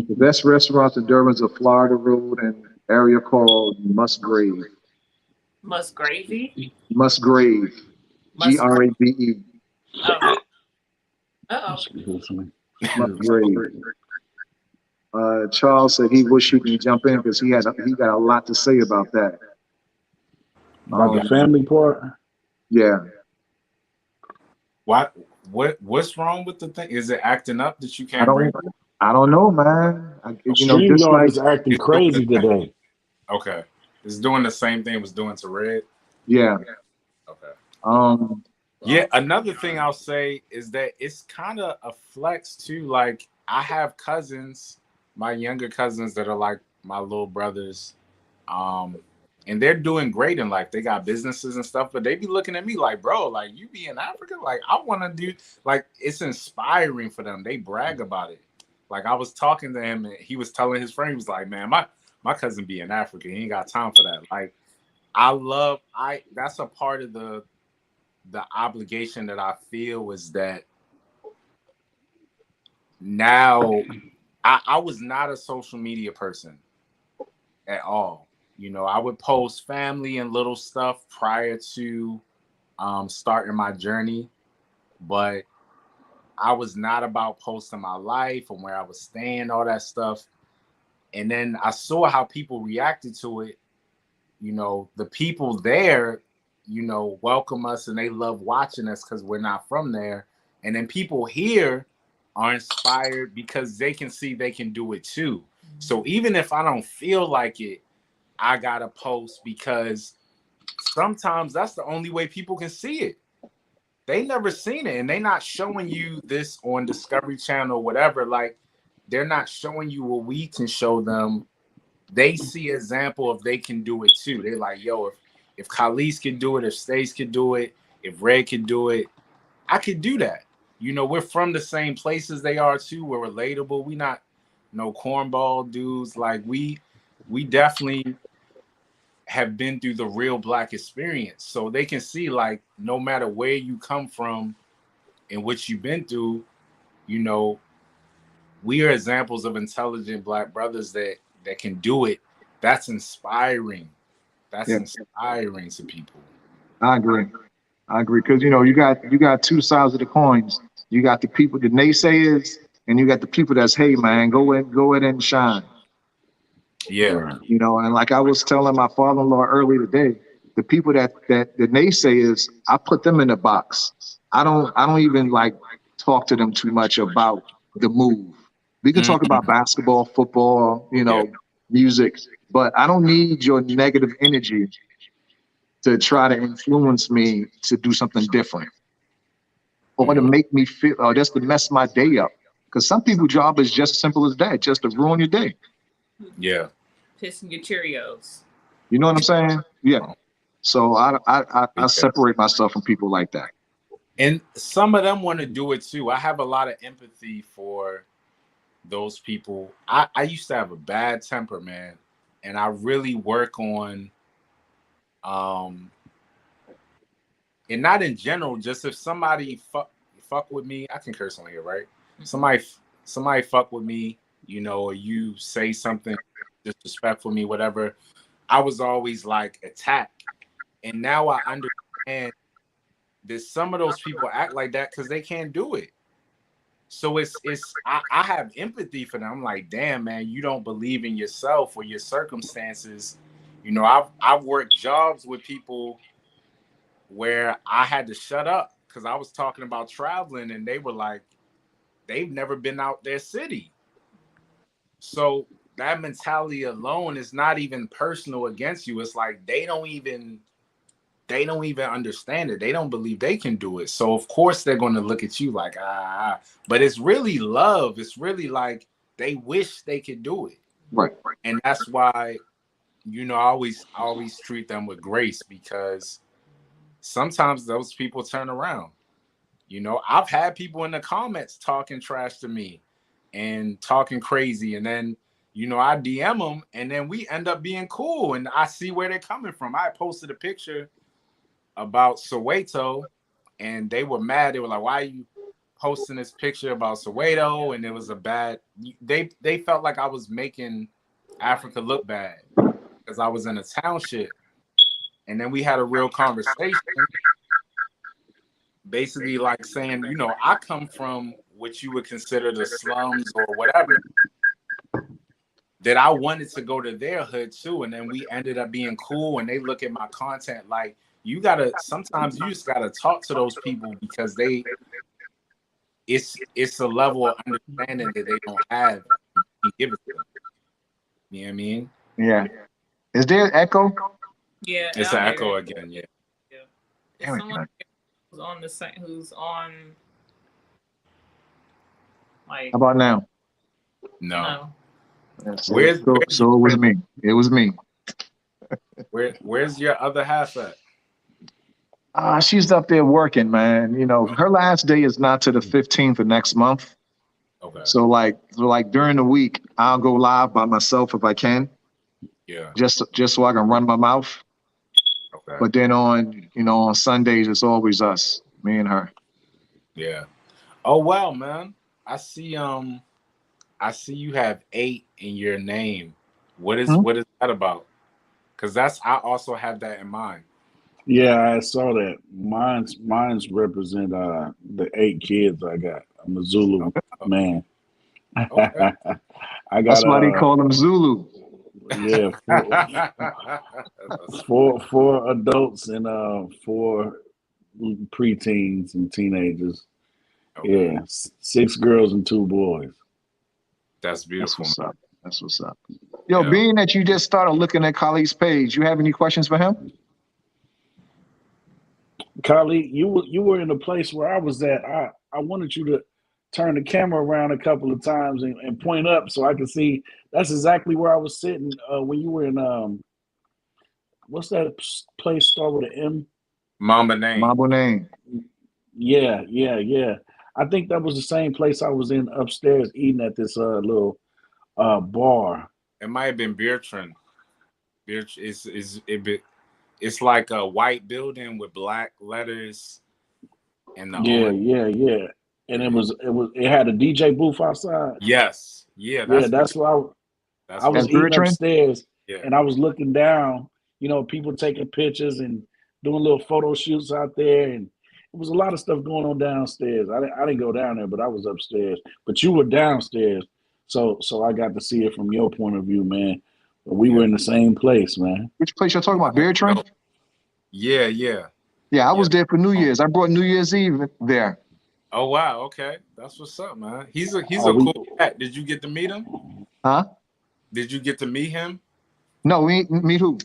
The best restaurants in Durban's a Florida Road and area called Musgrave. Musgravy. Musgrave. Musgrave. Grave. Oh. Uh Excuse me. Excuse me. Musgrave. Charles said he wish he could jump in because he got a lot to say about that. About the family part. Yeah, What what's wrong with the thing? Is it acting up that you I can't don't bring? I don't know, man. Just StreamYard like is acting It's doing crazy today. okay. It's doing the same thing it was doing to Red. yeah. Okay. Um, Yeah, another thing I'll say is that it's kind of a flex too. Like I have cousins, my younger cousins that are like my little brothers, um, and they're doing great in life. They got businesses and stuff, but they be looking at me like, bro, like you be in Africa, like I want to do. Like it's inspiring for them. They brag about it. Like I was talking to him, and he was telling his friend, he was like, man, my cousin be in Africa. He ain't got time for that. Like I that's a part of the obligation that I feel is that now I was not a social media person at all. I would post family and little stuff prior to starting my journey, but I was not about posting my life and where I was staying, all that stuff. And then I saw how people reacted to it. You know, the people there, you know, welcome us and they love watching us because we're not from there. And then people here are inspired because they can see they can do it too. So even if I don't feel like it, I gotta post because sometimes that's the only way people can see it. They never seen it, and they not showing you this on Discovery Channel or whatever. Like, they're not showing you what we can show them. They see example if they can do it too. They're like, yo, if Kalise can do it, if Stace can do it, if Red can do it, I could do that. You know, we're from the same places they are too. We're relatable. We not no cornball dudes. Like we definitely have been through the real Black experience. So they can see, like, no matter where you come from and what you've been through, you know, we are examples of intelligent Black brothers that can do it. That's inspiring. That's Yeah, inspiring to people. I agree. I agree because you got two sides of the coins. You got the people, the naysayers, and you got the people that's, hey man, go in and shine. Yeah. Right. And like I was telling my father-in-law earlier today, the people that the naysayers, I put them in a box. I don't even like talk to them too much about the move. We can talk about Mhm. basketball, football, Yeah. music, but I don't need your negative energy to try to influence me to do something different or to Mhm. make me feel or just to mess my day up. Because some people's job is just simple as that, just to ruin your day. Yeah. Pissing your Cheerios. You know what I'm saying? Yeah. Oh, So I yeah. separate myself from people like that. And some of them want to do it too. I have a lot of empathy for those people. I used to have a bad temper, man, and I really work on um and not in general, just if somebody fuck with me, I can curse on here, right? Somebody fuck with me, you know, or you say something disrespectful me, whatever. I was always like attack, and now I understand that some of those people act like that because they can't do it. So I have empathy for them. I'm like, damn, man, you don't believe in yourself or your circumstances. You know, I've worked jobs with people where I had to shut up because I was talking about traveling and they were like, they've never been out their city. So that mentality alone is not even personal against you. It's like they don't even understand it. They don't believe they can do it. So of course they're going to look at you like, but it's really love. It's really like they wish they could do it. Right. And that's why, you know, I always treat them with grace because sometimes those people turn around. You know, I've had people in the comments talking trash to me and talking crazy. And then, you know, I DM them and then we end up being cool and I see where they're coming from. I posted a picture about Soweto and they were mad. They were like, why are you posting this picture about Soweto? And it was a bad, they felt like I was making Africa look bad because I was in a township. And then we had a real conversation, basically like saying, you know, I come from what you would consider the slums or whatever, that I wanted to go to their hood too. And then we ended up being cool and they look at my content like, sometimes you just gotta talk to those people because it's a level of understanding that they don't have. You can give it to them. You know what I mean? Yeah. Is there echo? Yeah, It's I an hear echo it. again, yeah. Yeah. Is Damn it. someone who's on the site who's on How like about now? No. no? Yeah, so, Where's so, where's so it was me. It was me. where's your other half at? She's up there working, man. Her last day is not to the 15th of next month. Okay. So like during the week, I'll go live by myself if I can, Yeah. just so I can run my mouth. Okay. But then on Sundays, it's always us, me and her. Yeah. Oh wow, man. I see I see you have 8 in your name. What is Hmm? what is that about? Because I also have that in mind. Yeah, I saw that. Mine's represent the 8 kids I got. I'm a Zulu Oh, man. okay. I That's got why they call them Zulu. yeah, That's four adults and four preteens and teenagers. okay. Yeah, 6 girls and 2 boys. That's That's beautiful, man. what's up. That's what's up. Yo, Yeah. being that you just started looking at Khalid's page, you have any questions for him? Kylie, you were in a place where I was at. I wanted you to turn the camera around a couple of times and point up so I could see. That's exactly where I was sitting when you were in what's that place start with an M? Mamba name. Mambo name. Yeah, yeah, yeah. I think that was the same place I was in upstairs eating at this little bar. It might have been Beertrand. Beert it's like a white building with black letters and the Yeah, owner. yeah, yeah. And Yeah. it had a DJ booth outside. Yes. Yeah, Yeah, that's that's where I that's where was That's eating Bertrand? upstairs yeah. and I was looking down, people taking pictures and doing little photo shoots out there. And it was a lot of stuff going on downstairs. I didn't go down there, but I was upstairs. But you were downstairs. So I got to see it from your point of view, man. But we Yeah. were in the same place, man. Which place you're talking about? That's Bertrand? dope. Yeah, yeah. Yeah, I Yeah. was there for New Year's. I brought New Year's Eve there. Oh wow, okay. That's what's up, man. He's Oh, a we cool cat. Did you get to meet him? Huh? Did you get to meet him? No, meet who?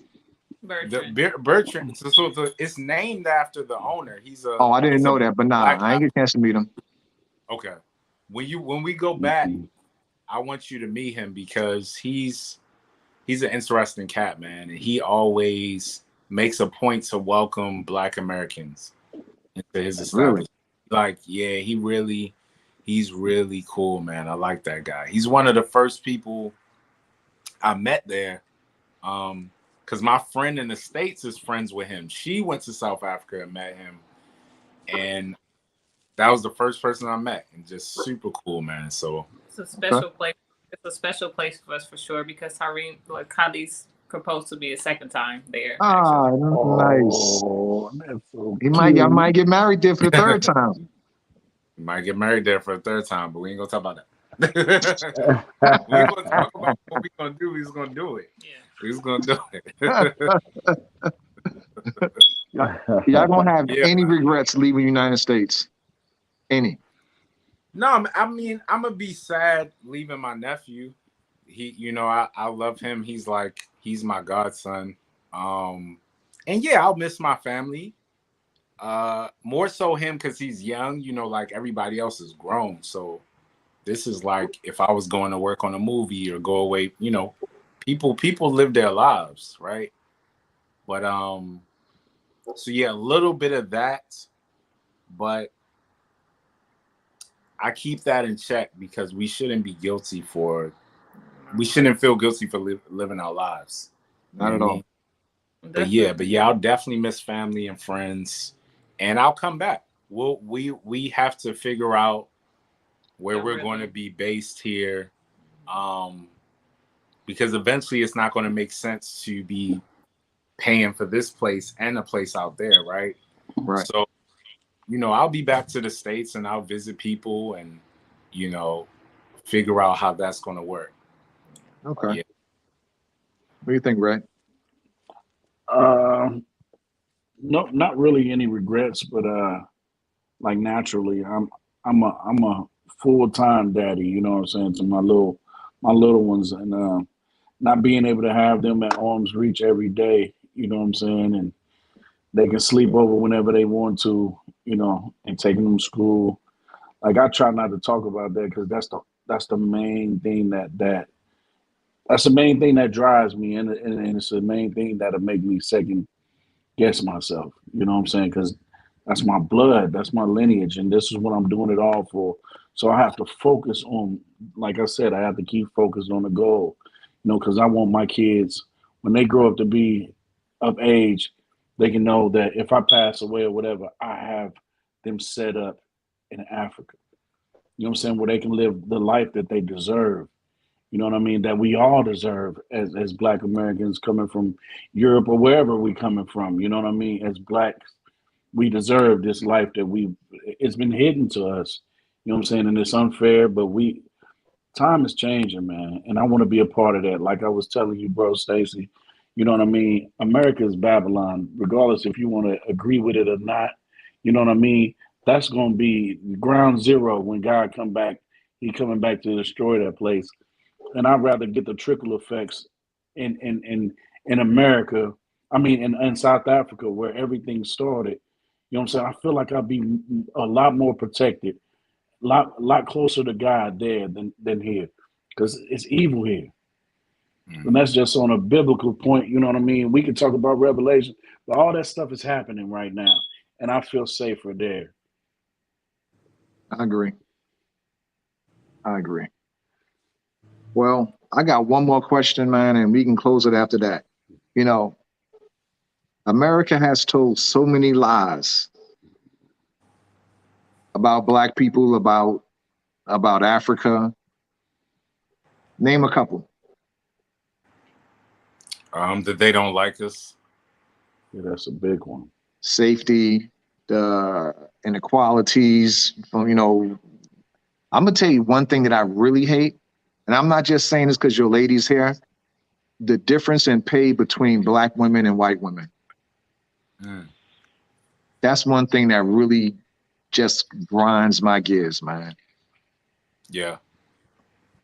The Bertrand. Bertrand. It's named after the owner. Oh, I didn't He's a know that, but nah, black I ain't get a chance to meet him. Okay. When we go back, I want you to meet him because he's an interesting cat, man, and he always makes a point to welcome Black Americans into his Really? establishment. Like, yeah, he's really cool, man. I like that guy. He's one of the first people I met there. Because my friend in the States is friends with him. She went to South Africa and met him, and that was the first person I met, and just super cool, man. So It's a Okay. special place. It's a special place for us for sure because Hareen, like Khalid's proposed to be a second time there. Actually, Ah, nice. Oh, that's so I cute. might get married there for the third time. we might get married there for a third time, but we ain't gonna talk about that. We're gonna talk about what we're gonna do. He's gonna do it. yeah. He's gonna do it. Y'all gonna have Yeah, any man. regrets leaving the United States? Any? No, I mean, I'm gonna be sad leaving my nephew. I love him. He's my godson. And yeah, I'll miss my family. More so him because he's young. Like everybody else is grown. So this is like if I was going to work on a movie or go away. People live their lives, right? But so yeah, a little bit of that, but I keep that in check because we shouldn't feel guilty for living our lives. You know Not what I at all. mean? But yeah, I'll definitely miss family and friends, and I'll come back. We have to figure out where The we're going to rhythm. be based here, because eventually it's not going to make sense to be paying for this place and a place out there, right? Right. So, I'll be back to the States and I'll visit people and, you know, figure out how that's going to work. Okay. Yeah. What do you think, Ray? No, not really any regrets, but like naturally, I'm a full time daddy. You know what I'm saying, to my little ones, and not being able to have them at arm's reach every day. You know what I'm saying, and they can sleep over whenever they want to. And taking them to school. Like I try not to talk about that because that's the main thing that's the main thing that drives me, and it's the main thing that'll make me second guess myself. You know what I'm saying? Because that's my blood, that's my lineage, and this is what I'm doing it all for. So I have to focus on, like I said, I have to keep focused on the goal. Because I want my kids when they grow up to be of age, they can know that if I pass away or whatever, I have them set up in Africa. You know what I'm saying? Where they can live the life that they deserve You know what I mean? That we all deserve as Black Americans coming from Europe or wherever we coming from. You know what I mean? As Blacks, we deserve this life that it's been hidden to us. You know what I'm saying? And it's unfair, but time is changing, man. And I want to be a part of that. Like I was telling you, bro, Stacy, you know what I mean? America is Babylon, regardless if you want to agree with it or not. You know what I mean? That's going to be ground zero when God come back. He coming back to destroy that place. And I'd rather get the trickle effects in America. I mean, in South Africa, where everything started. You know what I'm saying? I feel like I'd be a lot more protected, lot closer to God there than here, because it's evil here. And that's just on a biblical point. You know what I mean? We can talk about Revelation, but all that stuff is happening right now, and I feel safer there. I agree. I agree. Well, I got one more question, man, and we can close it after that. You know, America has told so many lies about Black people, about Africa. Name a couple. That they don't like us. Yeah, that's a big one. Safety, the inequalities. You know, I'm gonna tell you one thing that I really hate, and I'm not just saying this because your ladies here. The difference in pay between Black women and white women. That's one thing that really just grinds my gears, man. Yeah.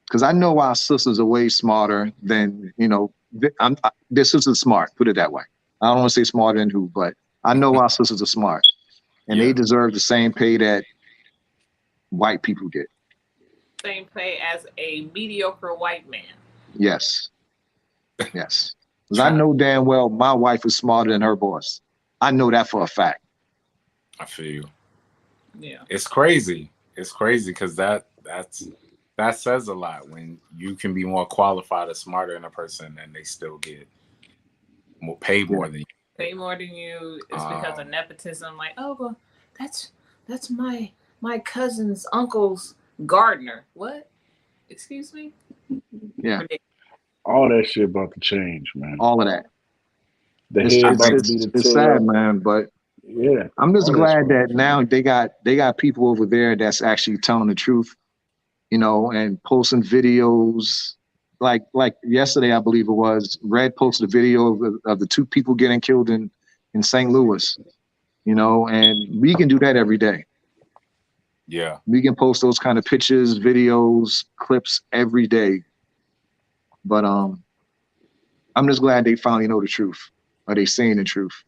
Because I know our sisters are way smarter than, you know, their sisters are smart, put it that way. I don't want to say smarter than who, but I know our sisters are smart. And they deserve the same pay that white people get. Same pay as a mediocre white man. Yes. Yes. Because I know damn well my wife is smarter than her boss. I know that for a fact. I feel you. Yeah. It's crazy. It's crazy because that says a lot when you can be more qualified or smarter than a person and they still get paid more than you. Pay more than you. It's because of nepotism. Like, oh, well, that's my cousin's uncle's gardener. What? Excuse me? Yeah. All that shit about to change, man. All of that. The head about to be the tail. It's sad, man, but yeah, I'm just glad that now they got people over there that's actually telling the truth, you know, and posting videos. Like yesterday, I believe it was, Red posted a video of the two people getting killed in St. Louis, you know, and we can do that every day. Yeah. We can post those kind of pictures, videos, clips every day. But I'm just glad they finally know the truth, or they saying the truth.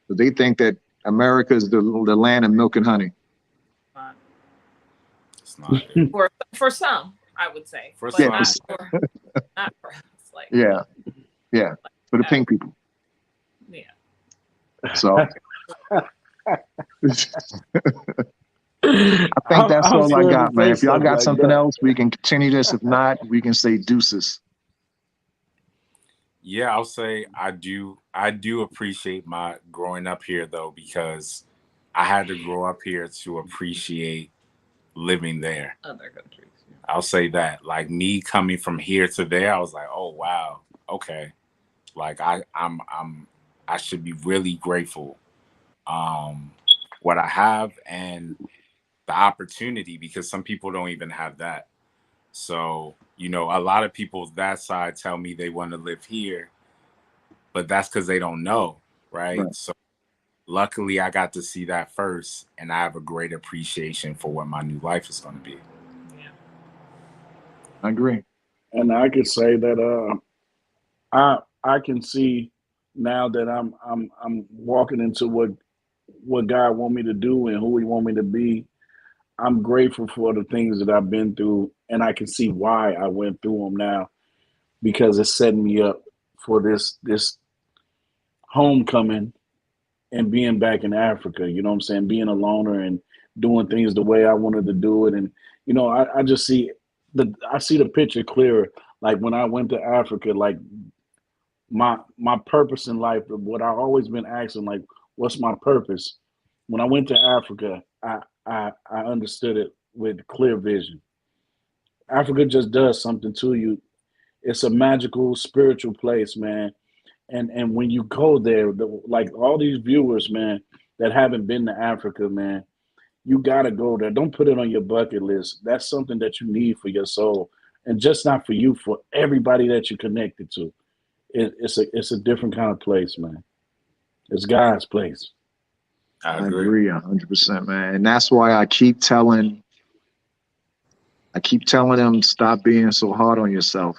But they think that America is the land of milk and honey. It's not. For some, I would say. For but some. Not for us. Like, yeah. For the pink people. Yeah. So I think that's all I got, man. If y'all got something else, we can continue this. If not, we can say deuces. Yeah, I'll say I do appreciate my growing up here though, because I had to grow up here to appreciate living there. Other countries. Yeah. I'll say that. Like me coming from here to there, I was like, oh wow, okay. Like I should be really grateful what I have and the opportunity, because some people don't even have that. So, you know, a lot of people that side tell me they want to live here, but that's because they don't know, right? So luckily I got to see that first, and I have a great appreciation for what my new life is going to be. Yeah. I agree. And I could say that I can see now that I'm walking into what God want me to do and who He want me to be. I'm grateful for the things that I've been through, and I can see why I went through them now, because it's setting me up for this homecoming and being back in Africa. You know what I'm saying? Being a loner and doing things the way I wanted to do it, and you know, I just see the picture clearer. Like when I went to Africa, like my purpose in life, what I've always been asking, like, what's my purpose? When I went to Africa, I understood it with clear vision. Africa just does something to you. It's a magical, spiritual place, man. And when you go there, like all these viewers, man, that haven't been to Africa, man, you gotta go there. Don't put it on your bucket list. That's something that you need for your soul, and just not for you, for everybody that you're connected to. It's a different kind of place, man. It's God's place. I I agree. agree 100%, man. And that's why I keep telling them, stop being so hard on yourself.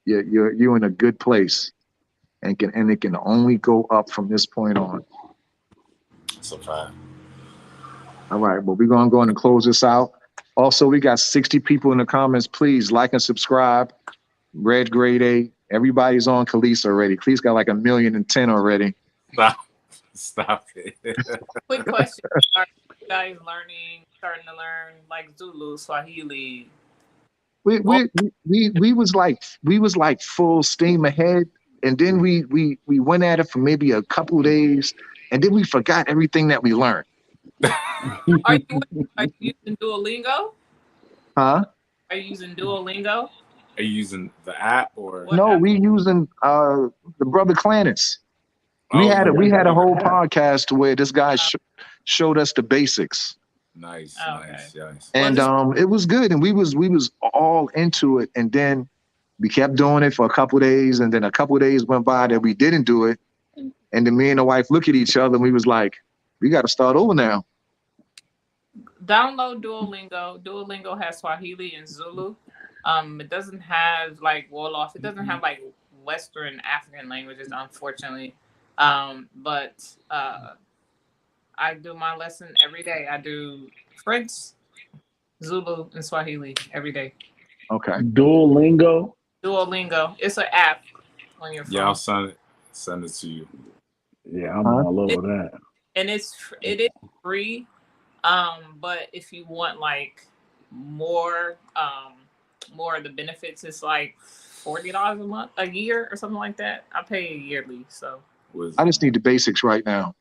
You're in a good place, and it can only go up from this point on. It's a fact. All right, but we're gonna go in and close this out. Also, we got 60 people in the comments. Please like and subscribe. Red Grade A. Everybody's on Kalise already. Kalise got like 1,000,010 already. Stop it. Quick question: are you guys starting to learn like Zulu, Swahili? We was like full steam ahead, and then we went at it for maybe a couple of days, and then we forgot everything that we learned. Are you using Duolingo? Huh? Are you using Duolingo? Are you using the app or? What No, app? we using the brother Clannis. We Oh, had yeah, we had a yeah. whole podcast where this guy showed us the basics, Nice, Oh, nice, nice. and it was good, and we was all into it, and then we kept doing it for a couple of days, and then a couple of days went by that we didn't do it, and then me and the wife look at each other, and we was like, we got to start over now. Download Duolingo. Duolingo has Swahili and Zulu. It doesn't have like Wolof. It doesn't have like Western African languages, unfortunately. But I do my lesson every day. I do French, Zulu, and Swahili every day. Okay. Duolingo. Duolingo. It's an app on your phone. Yeah, I'll send it to you. Yeah, I'm all over that. And it is free. But if you want like more of the benefits, it's like $40 a year or something like that. I pay yearly, so I just need the basics right now.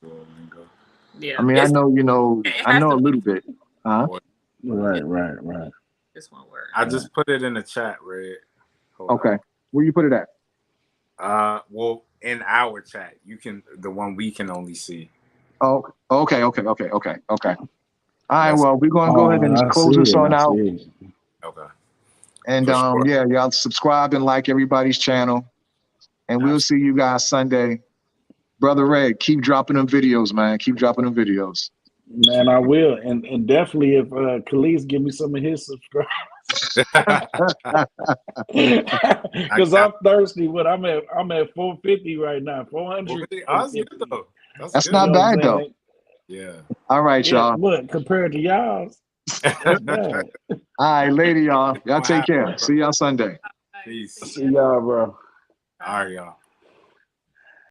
Duolingo. yeah. I mean, I know I know a little bit. Huh? Right. This one word. I just put it in the chat, Red. Hold Okay. on. Where you put it at? Well, in our chat, the one we can only see. Oh, okay. All right, That's- well, we're gonna go ahead and I close see this it, on I out. see it. Okay. And For sure. yeah, y'all subscribe and like everybody's channel. And we'll see you guys Sunday. Brother Red, keep dropping them videos, man. Keep dropping them videos. Man, I will, and definitely if Kalise give me some of his subscribers, because I'm thirsty. What I'm at 450 right now, 400. That's good though. That's good. not You know what bad I'm though. saying? Yeah. All right, Yeah, y'all. look, compared to y'all's, that's bad. All right, later, y'all. Y'all Don't take have care. to, See y'all Sunday. Peace. See y'all, bro. All right, y'all.